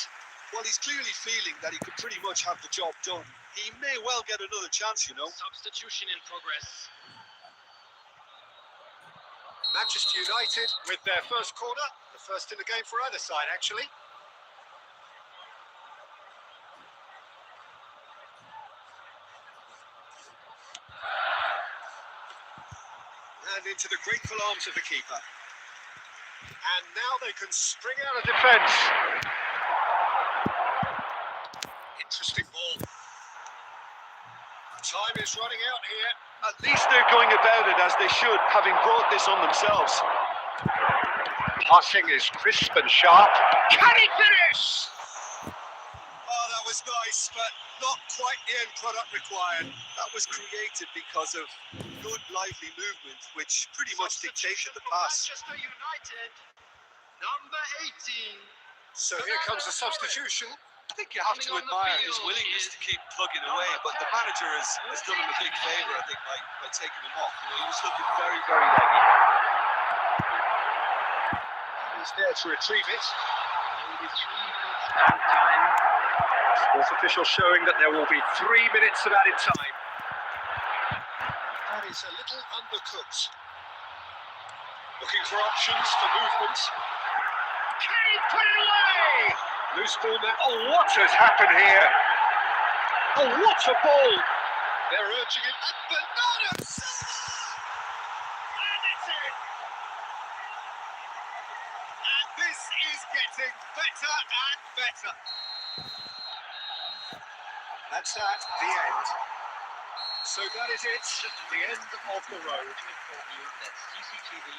Well, he's clearly feeling that he could pretty much have the job done. He may well get another chance, you know. Substitution in progress. Manchester United with their first corner. The first in the game for either side, actually. And into the grateful arms of the keeper. And now they can spring out of defence. Interesting ball. Time is running out here. At least they're going about it as they should, having brought this on themselves. Passing is crisp and sharp. Can he finish? Oh, that was nice, but not quite the end product required. That was created because of good, lively movement, which pretty much dictated the pass. Manchester United, number 18. So here comes the substitution. I think you have to admire his willingness to keep plugging away, but the manager has done him a big favour, I think, by taking him off. You know, he was looking very, very leggy. He's there to retrieve it. Only 3 minutes added time. Sports official showing that there will be 3 minutes of added time. That is a little undercooked. Looking for options for movement. Can he put it away? Loose ball now. Oh, what has happened here? Oh, what a ball! They're urging it. And Bernardo Silva! And it's in! And this is getting better and better. That's that, the end. So that is it, the end of the road. Inform you that CCTV